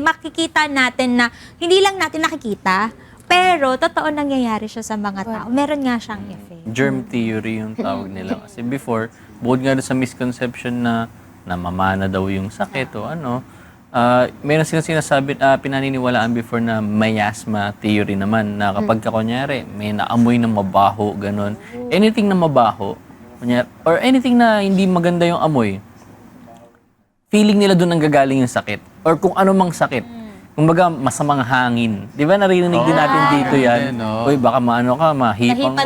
makikita natin na hindi lang natin nakikita, pero totoo nangyayari siya sa mga tao. Meron nga siyang effect.
Germ theory yung tawag nila. Kasi before, bukod nga sa misconception na namamana daw yung sakit o meron silang sinasabi, pinaniniwalaan before na miasma theory naman, na kapag ka kunyari, may naamoy na mabaho, ganun. Anything na mabaho, kunyari, or anything na hindi maganda yung amoy, feeling nila doon ang gagaling yung sakit. Or kung ano mang sakit. Kumbaga, masamang hangin. Di ba naririnig din natin dito yan? Uy, baka maano ka, mahipang.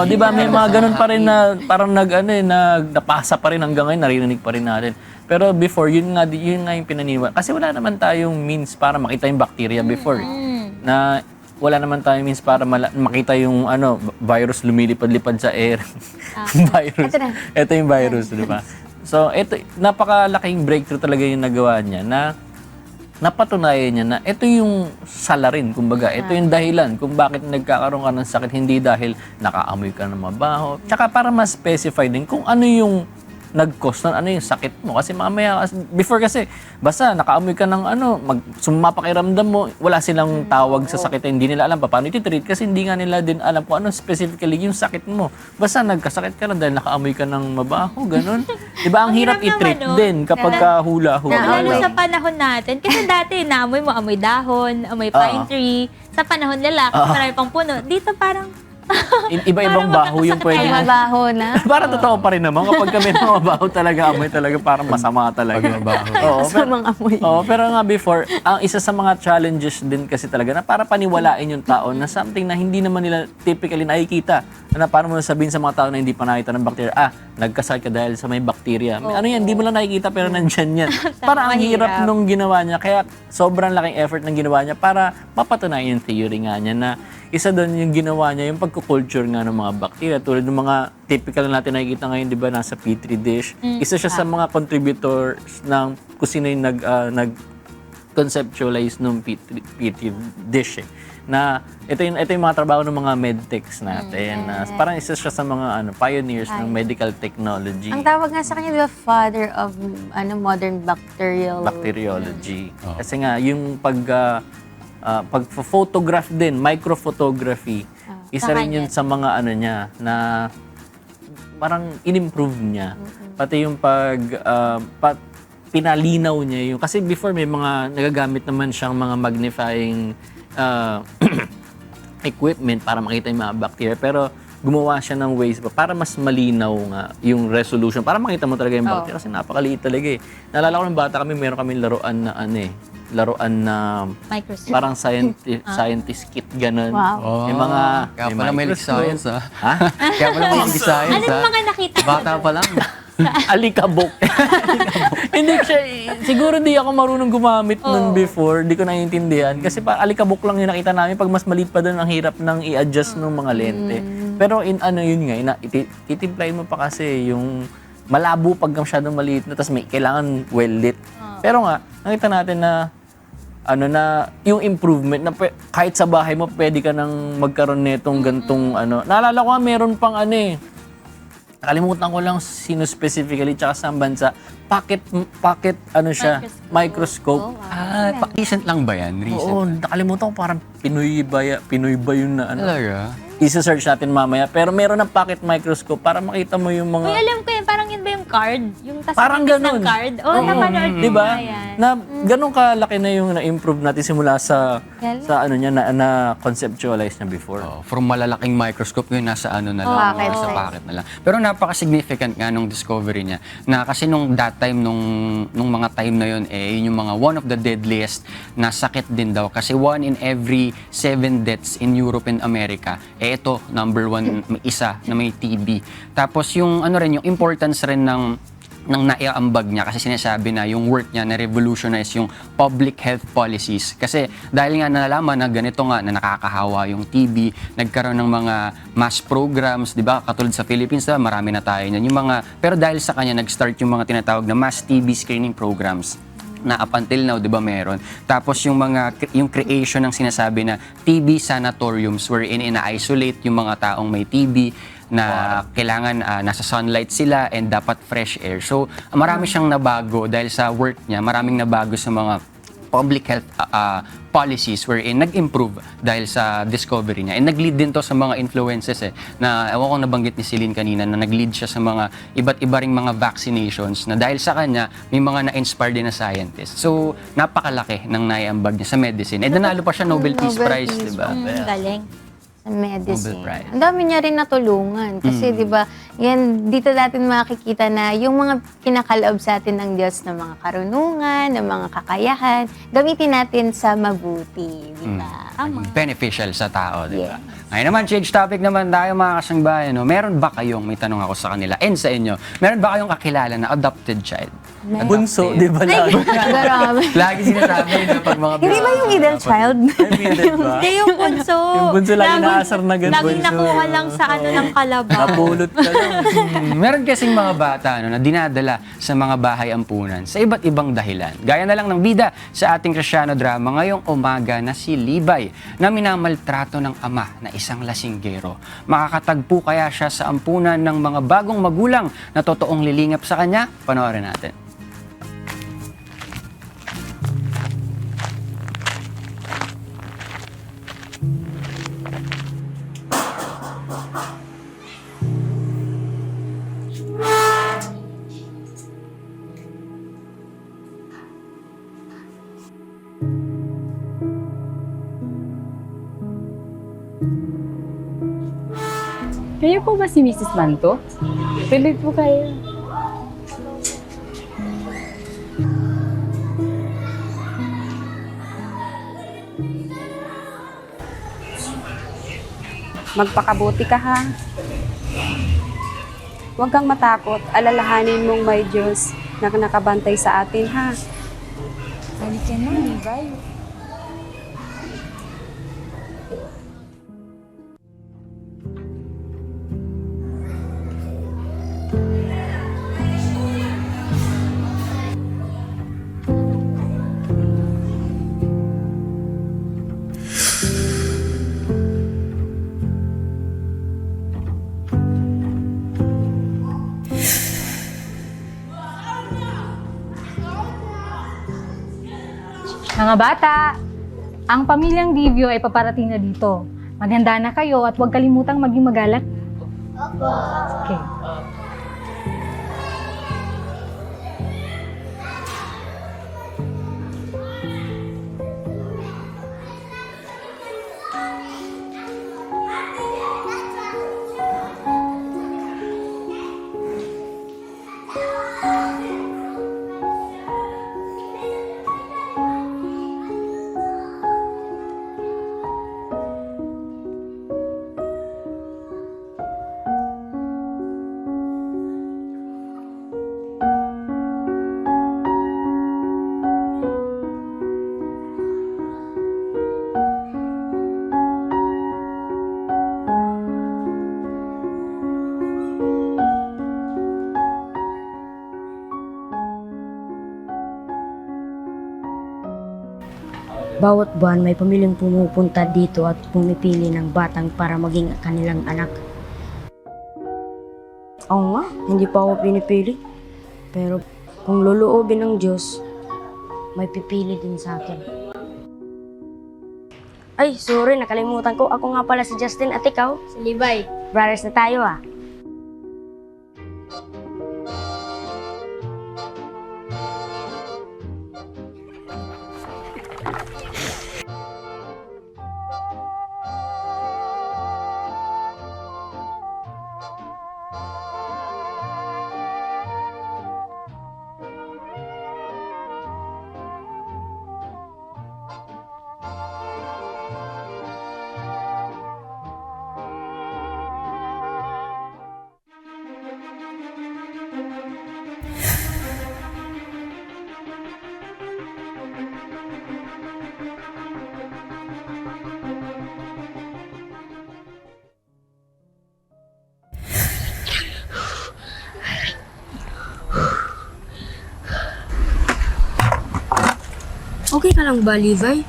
Di ba may mga ganun pa rin na parang napasa pa rin hanggang ngayon, naririnig pa rin natin. Pero before, yun nga yung pinaniwala. Kasi wala naman tayong means para makita yung bacteria before. Na wala naman tayong means para makita yung virus lumilipad-lipad sa air. Virus. Ito yung virus, di ba? So, ito, napakalaking breakthrough talaga yung nagawa niya na napatunayan niya na ito yung salarin, kumbaga. Ito yung dahilan kung bakit nagkakaroon ka ng sakit, hindi dahil nakaamoy ka ng mabaho. Tsaka para mas specify din kung ano yung nag-cause nun, ano yung sakit mo. Kasi mamaya, before kasi, basta nakaamoy ka ng sumapakiramdam mo, wala silang tawag sa sakit, hindi nila alam paano iti-treat kasi hindi nga nila din alam kung ano specifically yung sakit mo. Basta nagkasakit ka lang dahil nakaamoy ka ng mabaho, ganun. Diba, ang hirap i-treat din kapag hula-hula.
Lalo sa panahon natin, kasi dati naamoy mo, amoy dahon, amoy pine tree. Sa panahon nila, marami pang puno. Dito parang
Iba-ibang baho yung pwede.
Mabaho na.
Para totoo pa rin naman. Kapag kami mga baho talaga, amoy talaga, parang masama talaga.
Masamang amoy.
Pero nga before, ang isa sa mga challenges din kasi talaga na para paniwalain yung tao na something na hindi naman nila typically nakikita. Na paano mo sabihin sa mga tao na hindi pa nakita ng bacteria, nagkasakit ka dahil sa may bacteria. Ano yan, hindi mo lang nakikita pero nandyan yan. Para ang hirap nung ginawa niya. Kaya sobrang laking effort ng ginawa niya para mapatunayan yung theory nga niya na isa doon yung ginawa niya, yung pagkukulture nga ng mga bacteria. Tulad ng mga typical na natin nakikita ngayon, di ba, nasa Petri dish. Isa siya sa mga contributors ng kung sino yung nag-conceptualize ng Petri dish. Na ito yung mga trabaho ng mga medtechs natin. Parang isa siya sa mga pioneers ng medical technology.
Ang tawag nga sa kanya, the father of modern
bacteriology. Kasi nga, yung pag-photograph din, microphotography, isa rin yun sa mga niya na parang in-improve niya. Pati yung pinalinaw niya yung, kasi before may mga nagagamit naman siyang mga magnifying equipment para makita yung mga bacteria, pero gumawa siya ng ways para mas malinaw nga yung resolution, para makita mo talaga yung bacteria kasi napakaliit talaga eh. Naalala ko ng bata kami, meron kaming laruan na parang scientist kit, ganun.
Wow.
Yung mga
Kaya pala may science, ha? Kaya pala may science,
Ano yung mga nakita mo?
Bata pa lang.
Alikabok. Hindi siya, siguro di ako marunong gumamit nun before, di ko naiintindihan. Kasi alikabok lang yung nakita namin, pag mas maliit pa doon, ang hirap nang i-adjust ng mga lente. Pero yun nga, itimplayin mo pa kasi yung malabo pag masyadong maliit na, tapos may kailangan well-lit. Pero nga, nakita natin na yung improvement na kahit sa bahay mo pwede ka nang magkaroon nitong gantong Naalala ko nga meron pang nakalimutan ko lang sino specifically tsaka saan bansa, pocket microscope.
Recent lang ba yan? Recent?
Oo, nakalimutan ko, parang Pinoy ba yun na
Talaga?
Isa-search natin mamaya. Pero meron ng pocket microscope para makita mo yung mga...
Uy, alam ko yun, parang yun ba yung card? Yung
Parang ganun.
ng card? Napanood ko
diba?
na yan.
Na ganun kalaki na yung na-improve natin simula sa na-conceptualize na before.
From malalaking microscope ngayon nasa na lang, sa pocket na lang. Pero napaka-significant nga nung discovery niya na kasi nung that time, nung mga time na yun, yun yung mga one of the deadliest na sakit din daw. Kasi 1 in every 7 deaths in Europe and America, ito, number 1, isa na may TB. Tapos yung yung importance rin ng naiambag niya kasi sinasabi na yung work niya na revolutionize yung public health policies. Kasi dahil nga nalalaman na ganito nga na nakakahawa yung TB, nagkaroon ng mga mass programs, di ba? Katulad sa Philippines, marami na tayo niyan. Pero dahil sa kanya, nag-start yung mga tinatawag na mass TB screening programs na up until now, di ba, meron. Tapos yung creation ng sinasabi na TB sanatoriums wherein ina-isolate yung mga taong may TB na kailangan nasa sunlight sila and dapat fresh air. So, marami siyang nabago dahil sa work niya, maraming nabago sa mga public health policies wherein nag-improve dahil sa discovery niya. And nag-lead din to sa mga influences na ewan ko nabanggit ni Celine kanina na nag-lead siya sa mga iba't iba ring mga vaccinations na dahil sa kanya may mga na-inspire din na scientists. So napakalaki ng naiambag niya sa medicine. And nanalo pa siya Nobel Peace Prize, di ba?
Galing.
Sa medicine.
Nobel Prize.
Ang dami niya rin natulungan. Kasi, di ba, yan, dito natin makikita na yung mga kinakalob sa atin ng Diyos na mga karunungan, ng mga kakayahan, gamitin natin sa mabuti, di ba?
Beneficial sa tao, di ba? Ngayon naman, change topic naman tayo mga kasangbayan. No? Meron ba kayong, may tanong ako sa kanila, and sa inyo, meron ba kayong kakilala na adopted child?
Bunso, di ba lagi?
Lagi sinasabi na pag mga
Hindi ba yung middle child?
Hindi yung bunso.
Yung bunso lagi naasar na ganun.
Laging nakuha lang sa ano ng kalabaw.
Napulot ka lang.
Meron kasing mga bata na dinadala sa mga bahay ampunan sa iba't ibang dahilan. Gaya na lang ng bida sa ating Kristiyano drama ngayong umaga na si Libay na minamaltrato ng ama na isang lasinggero. Makakatagpo kaya siya sa ampunan ng mga bagong magulang na totoong lilingap sa kanya? Panoorin natin.
Kayo po ba si Mrs. Manto? Tuloy po kayo. Magpakabuti ka ha. Huwag kang matakot. Alalahanin mong may Diyos na nakabantay sa atin ha. Balik ka na, Levi.
Mga bata, ang pamilyang Divio ay paparating na dito. Maghanda na kayo at huwag kalimutang maging magalang. Opo. Okay.
Bawat buwan may pamilyang pumupunta dito at pumipili ng batang para maging kanilang anak. Oo nga, hindi pa ako pinipili. Pero kung luluobin ng Diyos, may pipili din sa akin. Ay, sorry, nakalimutan ko. Ako nga pala si Justin at ikaw? Si Levi. Brothers na tayo ah. Okay ka lang ba, Levi?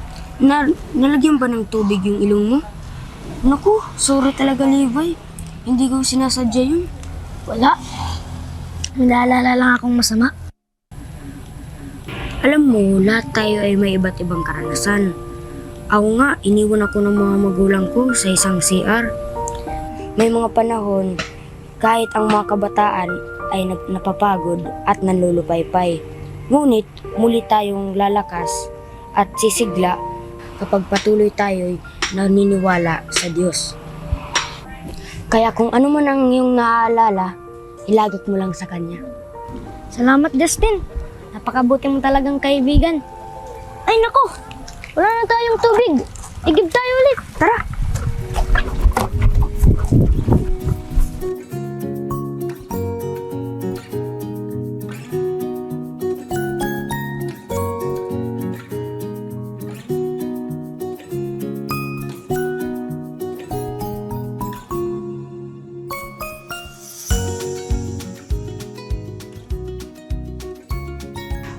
Nalagyan ba ng tubig yung ilong mo? Naku, sorry talaga, Levi. Hindi ko sinasadya yun. Wala. Naalala lang akong masama. Alam mo, lahat tayo ay may iba't ibang karanasan. Ako nga, iniwan ako ng mga magulang ko sa isang CR. May mga panahon, kahit ang mga kabataan ay napapagod at nanlulupaypay. Ngunit muli tayong lalakas at sisigla kapag patuloy tayo'y naniniwala sa Diyos. Kaya kung ano man ang iyong naaalala, ilagak mo lang sa Kanya. Salamat, Justin. Napakabuti mo talagang kaibigan. Ay nako! Wala na tayong tubig. Igib tayo ulit. Tara!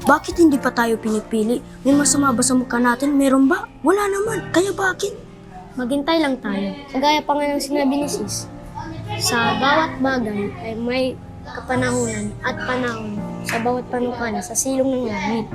Bakit hindi pa tayo pinipili? May masama ba sa mukha natin? Meron ba? Wala naman. Kaya bakit? Maghintay lang tayo. Kagaya pa nga ng sinabi ni Sis. Sa bawat bagay ay may kapanahunan at panahon sa bawat panukala sa silong ng langit.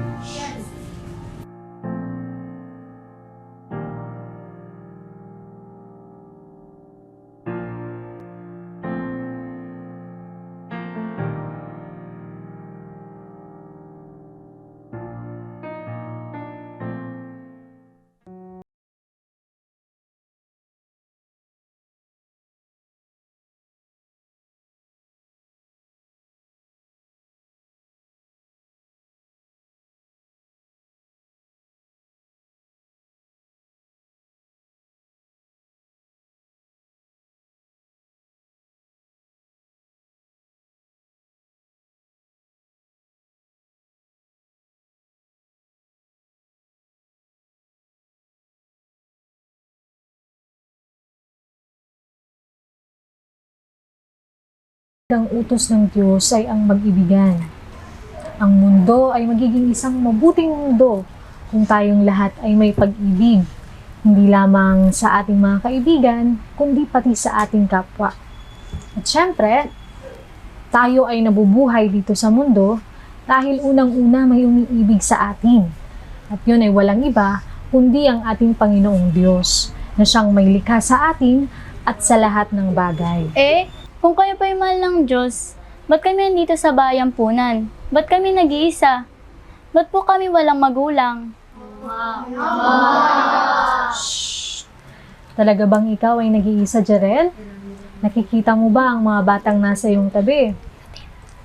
Ang utos ng Diyos ay ang mag-ibigan. Ang mundo ay magiging isang mabuting mundo kung tayong lahat ay may pag-ibig, hindi lamang sa ating mga kaibigan, kundi pati sa ating kapwa. At syempre, tayo ay nabubuhay dito sa mundo dahil unang-una may umiibig sa atin. At yun ay walang iba, kundi ang ating Panginoong Diyos, na siyang may likha sa atin at sa lahat ng bagay.
Kung kayo pa yung mahal ng Diyos, ba't kami nandito sa bayang punan? Ba't kami nag-iisa? Ba't po kami walang magulang?
Shhh! Talaga bang ikaw ay nag-iisa, Jarel? Nakikita mo ba ang mga batang nasa iyong tabi?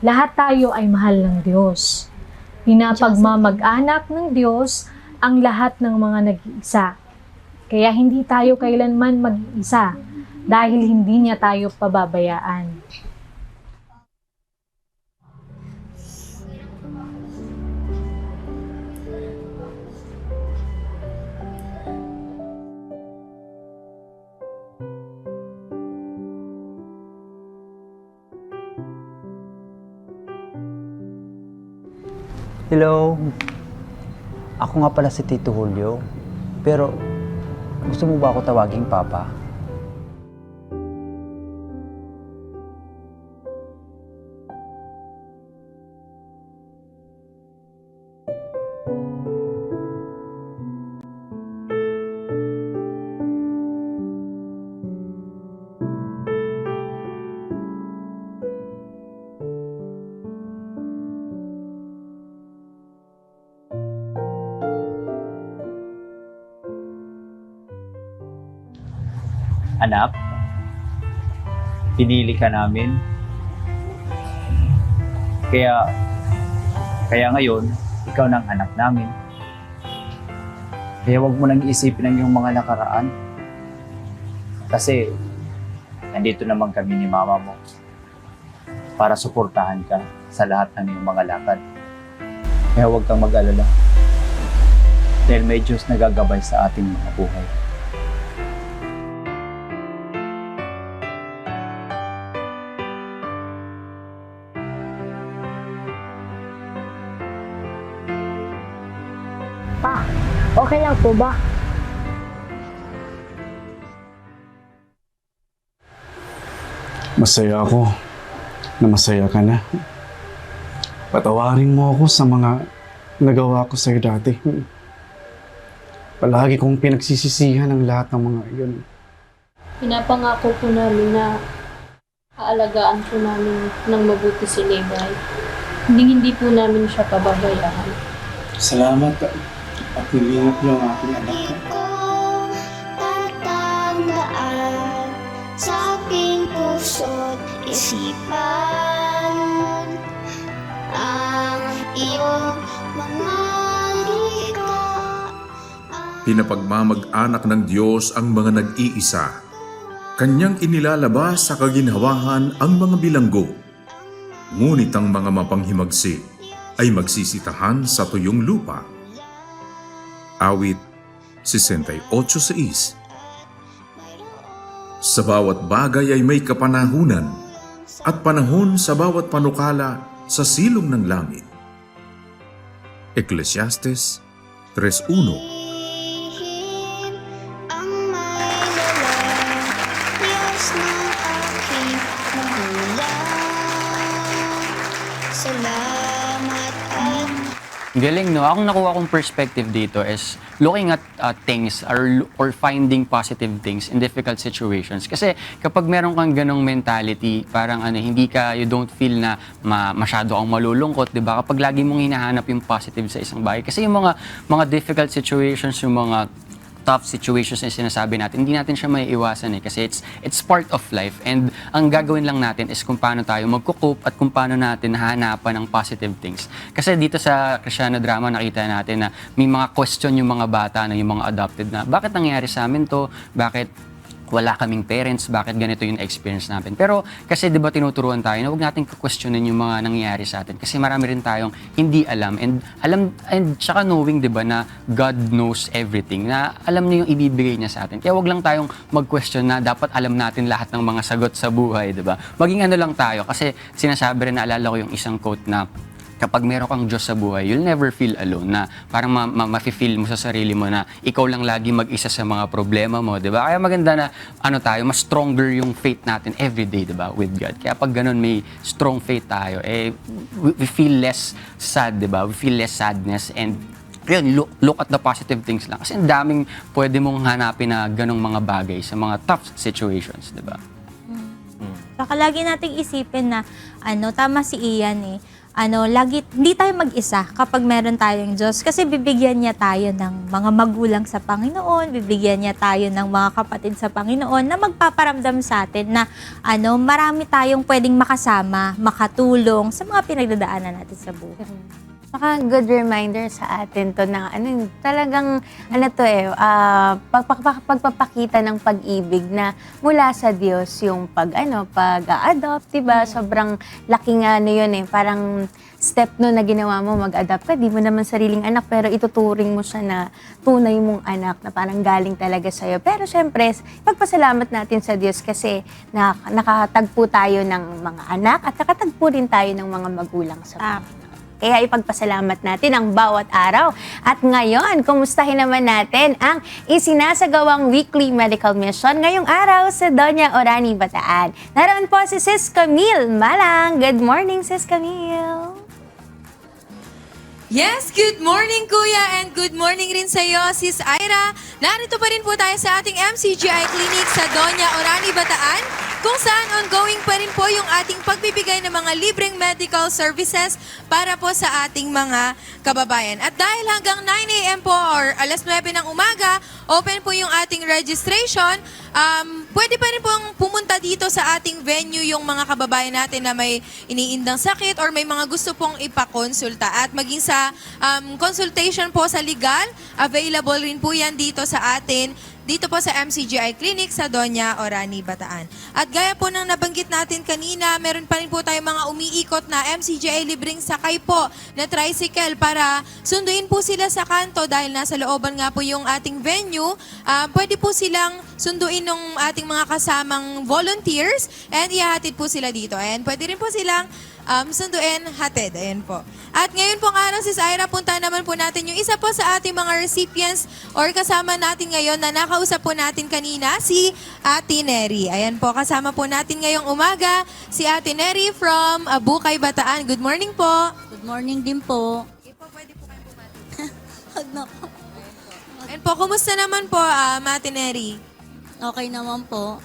Lahat tayo ay mahal ng Diyos. Pinapagmamag-anak ng Diyos ang lahat ng mga nag-iisa. Kaya hindi tayo kailanman mag-iisa dahil hindi niya tayo pababayaan.
Hello. Ako nga pala si Tito Julio. Pero gusto mo ba ako tawaging Papa?
Anak, pinili ka namin. Kaya ngayon, ikaw nang anak namin. Kaya wag mo nang isipin ang iyong mga nakaraan. Kasi, nandito naman kami ni mama mo para suportahan ka sa lahat ng iyong mga lakad. Kaya wag kang mag-alala. Dahil may Diyos na gagabay sa ating mga buhay.
Pa, okay lang po ba?
Masaya ako na masaya ka na. Patawarin mo ako sa mga nagawa ko sa'yo dati. Palagi kong pinagsisisihan ang lahat ng mga iyon.
Pinapangako po namin na aalagaan po namin ng mabuti si Levi. Hindi po namin siya pababayaan.
Salamat at nilingap niyo ang aking anak.
Tatandaan sa aking puso't isipan ang iyong mga likha.
Pinapagmamag-anak ng Diyos ang mga nag-iisa. Kanyang inilalabas sa kaginhawahan ang mga bilanggo. Ngunit ang mga mapanghimagsik ay magsisitahan sa tuyong lupa. Awit 68:6. Sa bawat bagay ay may kapanahunan at panahon sa bawat panukala sa silong ng langit. Ecclesiastes 3:1.
Galing, no? Akong nakuha kong perspective dito is looking at things or finding positive things in difficult situations. Kasi kapag meron kang ganong mentality, parang you don't feel na masyado kang malulungkot, di ba? Kapag lagi mong hinahanap yung positive sa isang bagay. Kasi yung mga difficult situations, yung mga tough situations na sinasabi natin, hindi natin siya maiiwasan kasi it's part of life, and ang gagawin lang natin is kung paano tayo magko-cope at kung paano natin hahanapan ng positive things. Kasi dito sa Kristiyano drama nakita natin na may mga question yung mga bata, yung mga adopted na bakit nangyari sa amin to, bakit wala kaming parents, bakit ganito yung experience natin. Pero kasi di ba tinuturuan tayo na huwag natin questionin yung mga nangyayari sa atin kasi marami rin tayong hindi alam and tsaka knowing di ba na God knows everything, na alam niya yung ibibigay niya sa atin. Kaya huwag lang tayong mag-question na dapat alam natin lahat ng mga sagot sa buhay, di ba? Maging lang tayo kasi sinasabi rin, naalala ko yung isang quote na kapag meron kang Diyos sa buhay, you'll never feel alone, na parang ma-feel mo sa sarili mo na ikaw lang lagi mag-isa sa mga problema mo, di ba? Kaya maganda na mas stronger yung faith natin every day, di ba, with God. Kaya pag ganun may strong faith tayo, we feel less sad, di ba? We feel less sadness, and yun, look at the positive things lang. Kasi ang daming pwede mong hanapin na ganong mga bagay sa mga tough situations, di ba?
Saka lagi nating isipin na, tama si Ian lagi, hindi tayo mag-isa kapag meron tayong Diyos. Kasi bibigyan niya tayo ng mga magulang sa Panginoon, bibigyan niya tayo ng mga kapatid sa Panginoon na magpaparamdam sa atin na marami tayong pwedeng makasama, makatulong sa mga pinagdadaanan natin sa buhay.
Saka good reminder sa atin to na talagang pagpapakita ng pag-ibig na mula sa Diyos yung pag-adopt, diba? Sobrang laking yun parang step no na ginawa mo, mag-adopt ka, di mo naman sariling anak pero ituturing mo siya na tunay mong anak na parang galing talaga sa'yo. Pero syempre, pagpasalamat natin sa Diyos kasi nakatagpo tayo ng mga anak at nakatagpo rin tayo ng mga magulang sa buhay. Kaya ipagpasalamat natin ang bawat araw. At ngayon, kumustahin naman natin ang isinasagawang weekly medical mission ngayong araw sa Doña Orani, Bataan. Naroon po si Sis Camille Malang. Good morning, Sis Camille.
Yes, good morning Kuya and good morning rin sa iyo, Sis Ira. Narito pa rin po tayo sa ating MCGI Clinic sa Doña Orani, Bataan, kung saan ongoing pa rin po yung ating pagbibigay ng mga libreng medical services para po sa ating mga kababayan. At dahil hanggang 9 a.m. po or alas 9 ng umaga, open po yung ating registration. Pwede pa rin pong pumunta dito sa ating venue yung mga kababayan natin na may iniindang sakit or may mga gusto pong ipakonsulta. At maging sa consultation po sa legal, available rin po yan dito sa atin, dito po sa MCGI Clinic sa Doña Orani, Bataan. At gaya po ng nabanggit natin kanina, meron pa rin po tayong mga umiikot na MCGI libreng sakay po na tricycle para sunduin po sila sa kanto dahil nasa looban nga po yung ating venue. Pwede po silang sunduin ng ating mga kasamang volunteers and ihahatid po sila dito. And pwede rin po silang sunduin, hatid. Ayan po. At ngayon pong araw, Sis Ira, punta naman po natin yung isa po sa ating mga recipients or kasama natin ngayon na nakausap po natin kanina, si Ate Neri. Ayan po, kasama po natin ngayong umaga si Ate Neri from Bukay, Bataan. Good morning po.
Good morning din po.
Okay po, pwede po kayo
pagod na po.
And po, kumusta naman po, Ate Neri?
Okay naman po.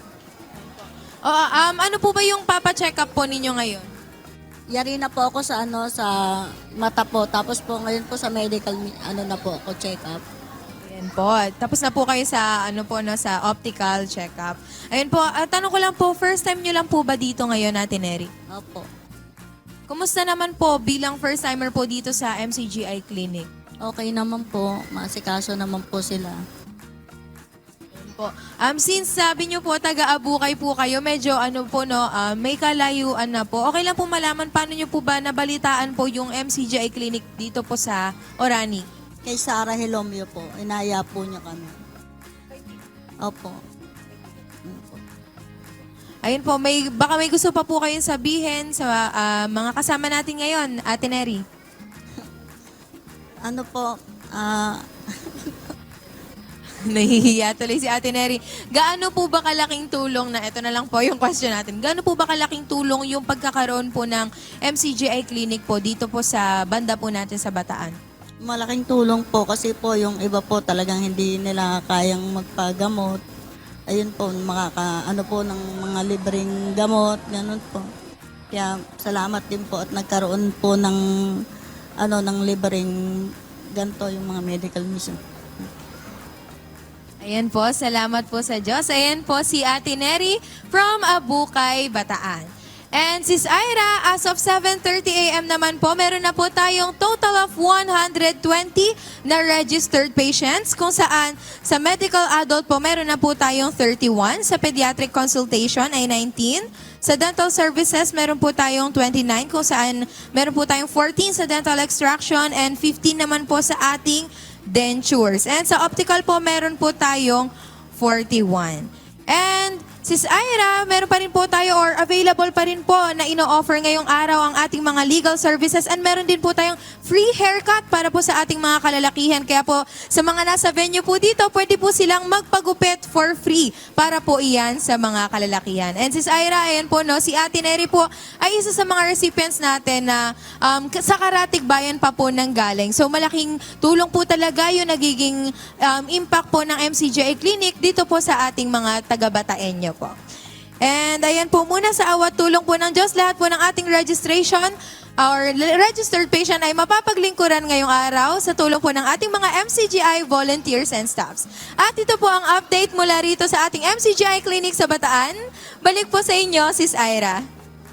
Ano po ba yung papa-check up po ninyo ngayon?
Yari na po ako sa sa mata po. Tapos po ngayon po sa medical na po ako check up.
Ayan po. Tapos na po kayo sa sa optical check-up. Ayun po, tanong ko lang po, first time nyo lang po ba dito ngayon, Ate Neri?
Opo.
Kumusta naman po bilang first timer po dito sa MCGI Clinic?
Okay naman po. Masikaso naman po sila.
Since sabi nyo po, taga-Abukay po kayo, medyo may kalayuan na po. Okay lang po malaman paano nyo po ba nabalitaan po yung MCGI Clinic dito po sa Orani?
Kay Sarah Hilomio po. Inaya po niya kami. Opo.
Ayun po, baka may gusto pa po kayong sabihin sa mga kasama natin ngayon, Ate Neri.
Ano po,
Nahihiya tuloy si Ate Neri. Gaano po ba kalaking tulong ito na lang po yung question natin, gaano po ba kalaking tulong yung pagkakaroon po ng MCGI Clinic po dito po sa banda po natin sa Bataan?
malaking tulong po kasi po yung iba po talagang hindi nila kayang magpagamot. Ayun po, ano po ng mga libreng gamot, ganun po. Kaya salamat din po at nagkaroon po ng ng libreng ganito yung mga medical mission.
Ayan po, salamat po sa Diyos. Ayan po si Ate Neri from Abukay, Bataan. And Sis Ira, as of 7:30 a.m. naman po, meron na po tayong total of 120 na registered patients, kung saan sa medical adult po meron na po tayong 31, sa pediatric consultation ay 19, sa dental services meron po tayong 29, kung saan meron po tayong 14 sa dental extraction and 15 naman po sa ating dentures. And sa optical po meron po tayong 41. And Sis Ira, meron pa rin po tayo or available pa rin po na ino-offer ngayong araw ang ating mga legal services, and meron din po tayong free haircut para po sa ating mga kalalakihan. Kaya po sa mga nasa venue po dito, pwede po silang magpagupit for free para po iyan sa mga kalalakihan. And Sis Ira, ayan po no, si Ate Neri po ay isa sa mga recipients natin na sa Karatig Bayan pa po nang galing. So malaking tulong po talaga yung nagiging impact po ng MCGI Clinic dito po sa ating mga taga-Bataenyo po. And ayan po, muna sa awat tulong po ng Diyos, lahat po ng ating registration or registered patient ay mapapaglingkuran ngayong araw sa tulong po ng ating mga MCGI volunteers and staffs. At ito po ang update mula rito sa ating MCGI Clinic sa Bataan. Balik po sa inyo, Sis Ira.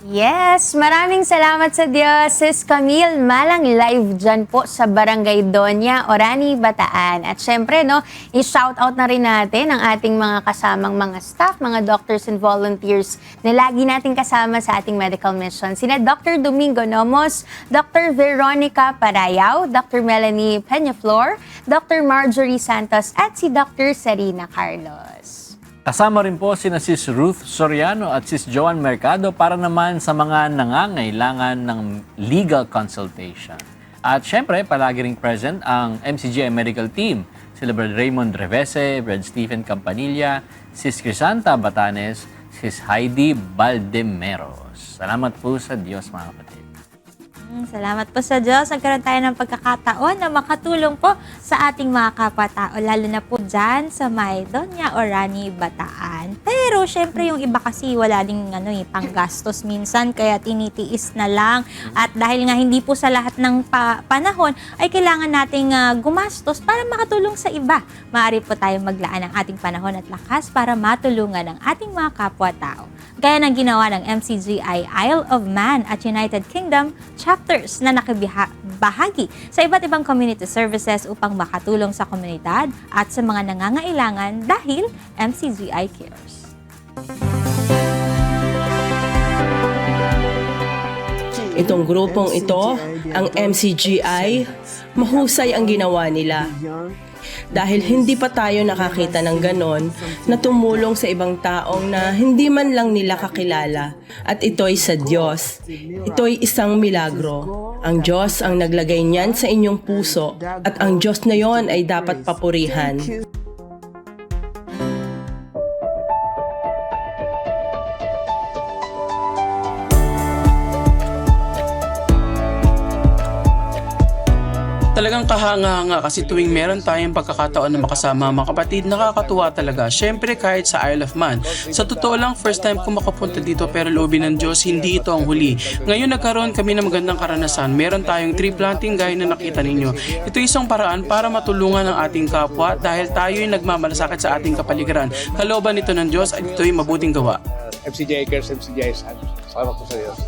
Yes, maraming salamat sa Diyos, Sis Camille. Malang live dyan po sa Barangay Doña, Orani, Bataan. At syempre, no, i-shoutout na rin natin ang ating mga kasamang mga staff, mga doctors and volunteers na lagi nating kasama sa ating medical mission. Sina Dr. Domingo Nomos, Dr. Veronica Parayao, Dr. Melanie Peñaflor, Dr. Marjorie Santos, at si Dr. Serena Carlos.
Kasama rin po sina Sis Ruth Soriano at Sis Joan Mercado para naman sa mga nangangailangan ng legal consultation. At syempre, palagi ring present ang MCGI Medical Team. Sila Brad Raymond Revese, Brad Stephen Campanilla, Sis Crisanta Batanes, Sis Heidi Baldemeros. Salamat po sa Diyos, mga kapatid.
Salamat po sa Diyos. Nagkaroon tayo ng pagkakataon na makatulong po sa ating mga kapatao, lalo na po dyan sa may Doña Orani, Bataan. Pero syempre yung iba kasi wala ding panggastos minsan, kaya tinitiis na lang. At dahil nga hindi po sa lahat ng panahon ay kailangan nating gumastos para makatulong sa iba. Maaari po tayong maglaan ng ating panahon at lakas para matulungan ang ating mga kapwa-tao. Gaya ng ginawa ng MCGI Isle of Man at United Kingdom chapters na nakibahagi sa iba't ibang community services upang makatulong sa komunidad at sa mga nangangailangan dahil MCGI Cares.
Itong grupong ito, ang MCGI, mahusay ang ginawa nila. Dahil hindi pa tayo nakakita ng ganon na tumulong sa ibang taong na hindi man lang nila kakilala. At ito'y sa Diyos. Ito'y isang milagro. Ang Diyos ang naglagay niyan sa inyong puso at ang Diyos na yon ay dapat papurihan.
Talagang kahanga-hanga kasi tuwing meron tayong pagkakataon na makasama ang mga kapatid, nakakatuwa talaga. Syempre kahit sa Isle of Man. Sa totoo lang, first time ko makapunta dito pero loobin ng Diyos, hindi ito ang huli. Ngayon nagkaroon kami ng magandang karanasan. Meron tayong tree planting gaya na nakita ninyo. Ito isang paraan para matulungan ang ating kapwa dahil tayo'y nagmamalasakit sa ating kapaligiran. Kalooban nito ng Diyos at ito'y mabuting gawa.
MCGI Cares, MCGI San. Salamat po sa Diyos.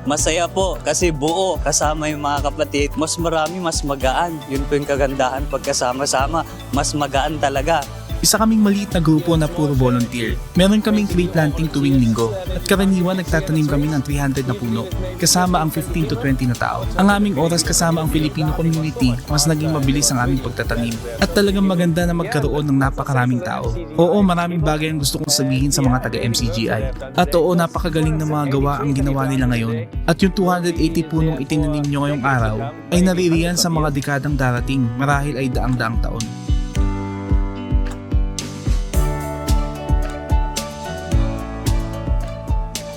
Masaya po kasi buo kasama yung mga kapatid. Mas marami, mas magaan. Yun po yung kagandahan pagkasama-sama. Mas magaan talaga.
Isa kaming maliit na grupo na puro volunteer. Meron kaming tree planting tuwing linggo at karaniwan nagtatanim kami ng 300 na puno kasama ang 15 to 20 na tao. Ang aming oras kasama ang Filipino community mas naging mabilis ang aming pagtatanim at talagang maganda na magkaroon ng napakaraming tao. Oo, maraming bagay ang gusto kong sabihin sa mga taga-MCGI. At oo, napakagaling na mga gawa ang ginawa nila ngayon. At yung 280 punong itinanim nyo ngayong araw ay naririyan sa mga dekadang darating marahil ay daang-daang taon.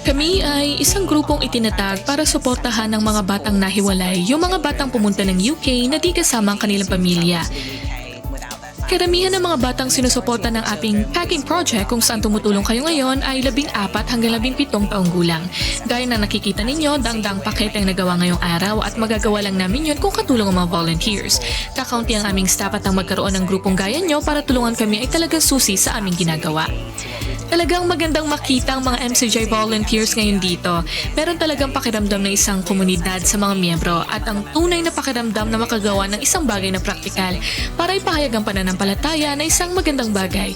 Kami ay isang grupong itinatag para suportahan ng mga batang nahiwalay, yung mga batang pumunta ng UK na di kasama ang kanilang pamilya. Karamihan ng mga batang sinusuporta ng ating packing project kung saan tumutulong kayo ngayon ay 14 hanggang 17 taong gulang. Gaya na nakikita ninyo, dang-dang pakete ang nagawa ngayong araw at magagawa lang namin yun kung katulong ang mga volunteers. Kakaunti ang aming staff at ang magkaroon ng grupong gaya nyo para tulungan kami ay talagang susi sa aming ginagawa. Talagang magandang makita ang mga MCGI volunteers ngayon dito. Meron talagang pakiramdam ng isang komunidad sa mga miyembro at ang tunay na pakiramdam na makagawa ng isang bagay na praktikal para ipahayag ang pananampalataya na isang magandang bagay.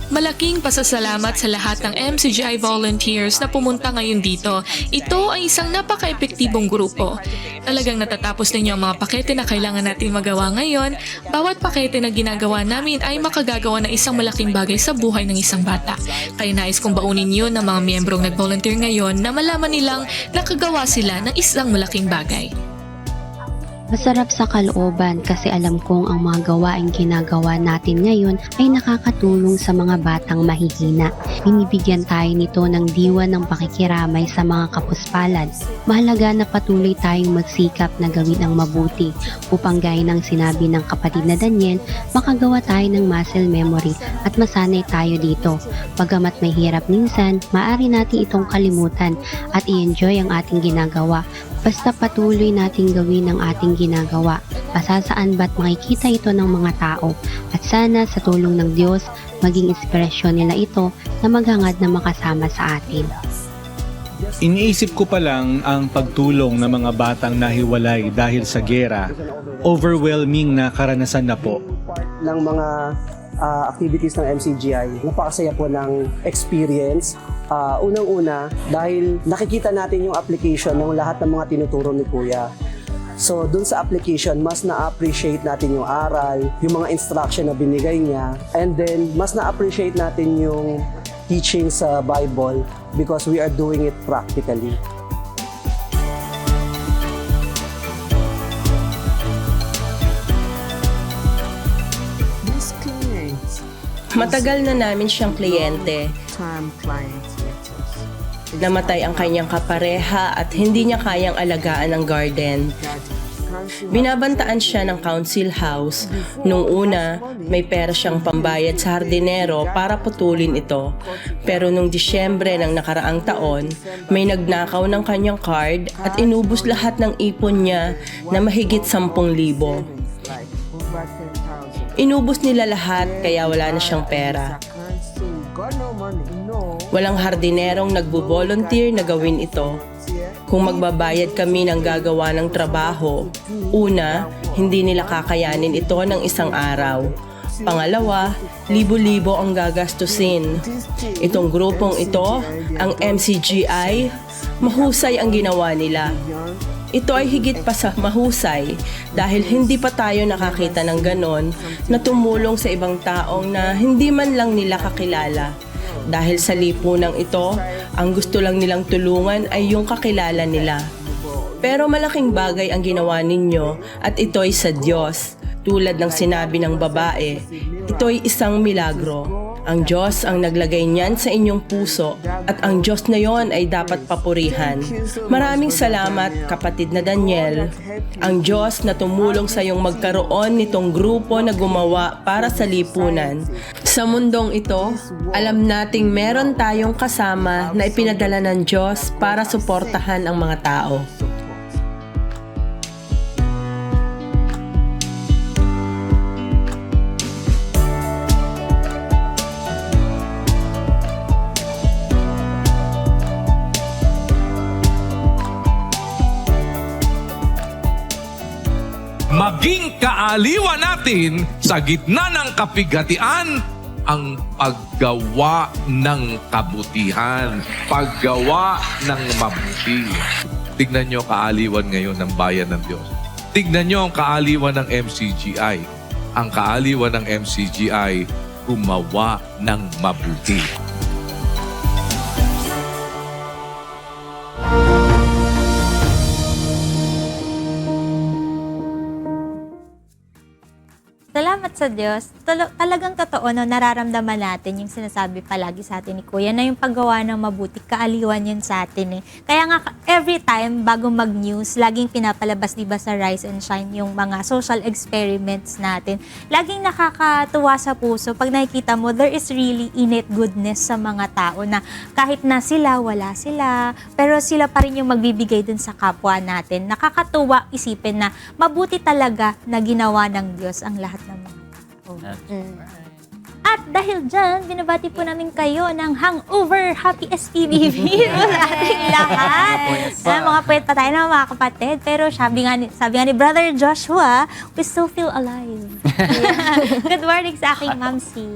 Malaking pasasalamat sa lahat ng MCGI volunteers na pumunta ngayon dito. Ito ay isang napaka-epektibong grupo. Talagang natatapos ninyo ang mga pakete na kailangan natin magawa ngayon. Bawat pakete na ginagawa namin ay makagagawa ng isang malaking bagay sa buhay ng isang bata. Kaya nais kong baunin yun ng mga miyembrong nag-volunteer ngayon na malaman nilang nakagawa sila ng isang malaking bagay.
Masarap sa kalooban kasi alam kong ang mga gawaing ginagawa natin ngayon ay nakakatulong sa mga batang mahihina. Binibigyan tayo nito ng diwa ng pakikiramay sa mga kapuspalad. Mahalaga na patuloy tayong magsikap na gawin ang mabuti upang gaya ng sinabi ng kapatid na Daniel, makagawa tayo ng muscle memory at masanay tayo dito. Bagamat may hirap minsan, maaari natin itong kalimutan at i-enjoy ang ating ginagawa. Basta patuloy nating gawin ang ating ginagawa, pasasaan ba't makikita ito ng mga tao at sana sa tulong ng Diyos, maging inspirasyon nila ito na maghangad na makasama sa atin.
Iniisip ko pa lang ang pagtulong ng mga batang nahiwalay dahil sa giyera, overwhelming na karanasan na po.
Ng mga activities ng MCGI, napakasaya po ng experience. Unang-una, dahil nakikita natin yung application ng lahat ng mga tinuturo ni Kuya. So, dun sa application, mas na-appreciate natin yung aral, yung mga instruction na binigay niya, and then, mas na-appreciate natin yung teaching sa Bible because we are doing it practically.
Matagal na namin siyang kliyente. Namatay ang kanyang kapareha at hindi niya kayang alagaan ang garden. Binabantaan siya ng council house. Nung una, may pera siyang pambayad sa hardinero para putulin ito. Pero nung Disyembre ng nakaraang taon, may nagnakaw ng kanyang card at inubos lahat ng ipon niya na mahigit 10,000. Inubos nila lahat kaya wala na siyang pera. Walang hardinerong nagbo-volunteer na gawin ito. Kung magbabayad kami ng gagawa ng trabaho, una, hindi nila kakayanin ito ng isang araw. Pangalawa, libo-libo ang gagastusin. Itong grupong ito, ang MCGI, mahusay ang ginawa nila. Ito ay higit pa sa mahusay dahil hindi pa tayo nakakita ng ganon na tumulong sa ibang taong na hindi man lang nila kakilala. Dahil sa lipunang ito, ang gusto lang nilang tulungan ay yung kakilala nila. Pero malaking bagay ang ginawa ninyo at ito'y sa Diyos. Tulad ng sinabi ng babae, ito'y isang milagro. Ang Diyos ang naglagay niyan sa inyong puso at ang Diyos na yon ay dapat papurihan. Maraming salamat, kapatid na Daniel. Ang Diyos na tumulong sa iyong magkaroon nitong grupo na gumawa para sa lipunan. Sa mundong ito, alam nating meron tayong kasama na ipinadala ng Diyos para suportahan ang mga tao.
Maging kaaliwan natin sa gitna ng kapigatian ang paggawa ng kabutihan, paggawa ng mabuti. Tignan nyo kaaliwan ngayon ng bayan ng Diyos. Tignan nyo ang kaaliwan ng MCGI. Ang kaaliwan ng MCGI, gumawa ng mabuti.
Salamat sa Diyos. Talagang totoo na nararamdaman natin yung sinasabi palagi sa atin ni Kuya na yung paggawa ng mabuti, kaaliwan yun sa atin eh. Kaya nga every time bago mag-news, laging pinapalabas diba sa Rise and Shine yung mga social experiments natin. Laging nakakatuwa sa puso pag nakikita mo there is really innate goodness sa mga tao na kahit na sila, wala sila, pero sila pa rin yung magbibigay dun sa kapwa natin. Nakakatuwa isipin na mabuti talaga na ginawa ng Diyos ang lahat ng mga tao. At dahil dyan, binabati po namin kayo ng hangover happy SPBB sa ating lahat. Mga puwet pa tayo na mga kapatid. Pero sabi nga ni Brother Joshua, we still feel alive. Good morning sa aking mamsi.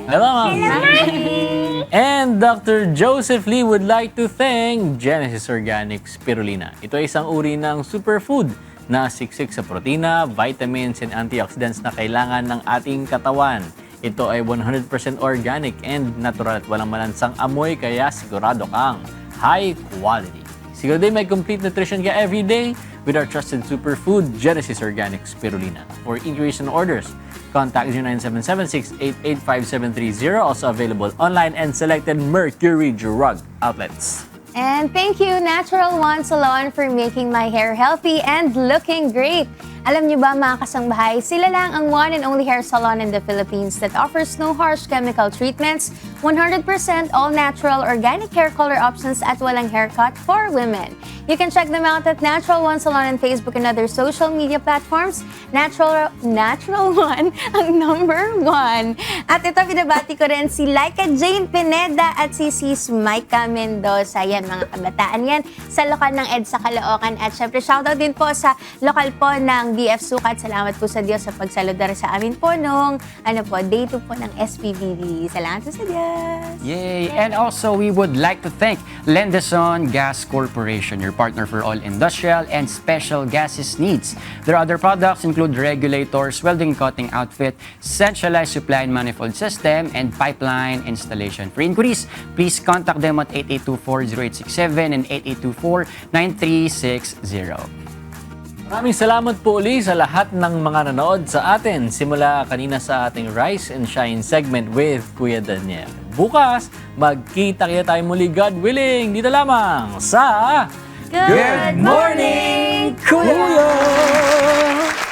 Hello, Ma'am. And Dr. Joseph Lee would like to thank Genesis Organic Spirulina. Ito ay isang uri ng superfood na siksik sa protina, vitamins, and antioxidants na kailangan ng ating katawan. Ito ay 100% organic and natural at walang malansang amoy, kaya sigurado kang high quality. Siguro din may complete nutrition ka every day with our trusted superfood, Genesis Organic Spirulina. For inquiries and orders, contact 0977-688-5730. Also available online and selected Mercury Drug outlets.
And thank you, Natural One Salon, for making my hair healthy and looking great. Alam niyo ba mga kasangbahay, sila lang ang one and only hair salon in the Philippines that offers no harsh chemical treatments, 100% all-natural organic hair color options at walang haircut for women. You can check them out at Natural One Salon on Facebook and other social media platforms. Natural One ang #1. At ito, binabati ko rin si Laika Jane Pineda at si Sis Micah Mendoza. Yan, mga kabataan yan sa lokal ng EDSA Caloocan. At syempre, shoutout din po sa lokal po ng BF Sukat. Salamat po sa Diyos sa pagsaludar sa amin po nung day 2 po ng SPBB. Salamat po sa Diyos.
Yay! And also, we would like to thank Lendeson Gas Corporation, your partner for all industrial and special gases needs. Their other products include regulators, welding cutting outfit, centralized supply and manifold system, and pipeline installation. For inquiries, please contact them at 8824-0867 and 8824-9360.
Maraming salamat po uli sa lahat ng mga nanood sa atin simula kanina sa ating Rise and Shine segment with Kuya Daniel. Bukas, magkita-kita tayo muli, God willing, dito lamang sa
Good Morning,
Kuya!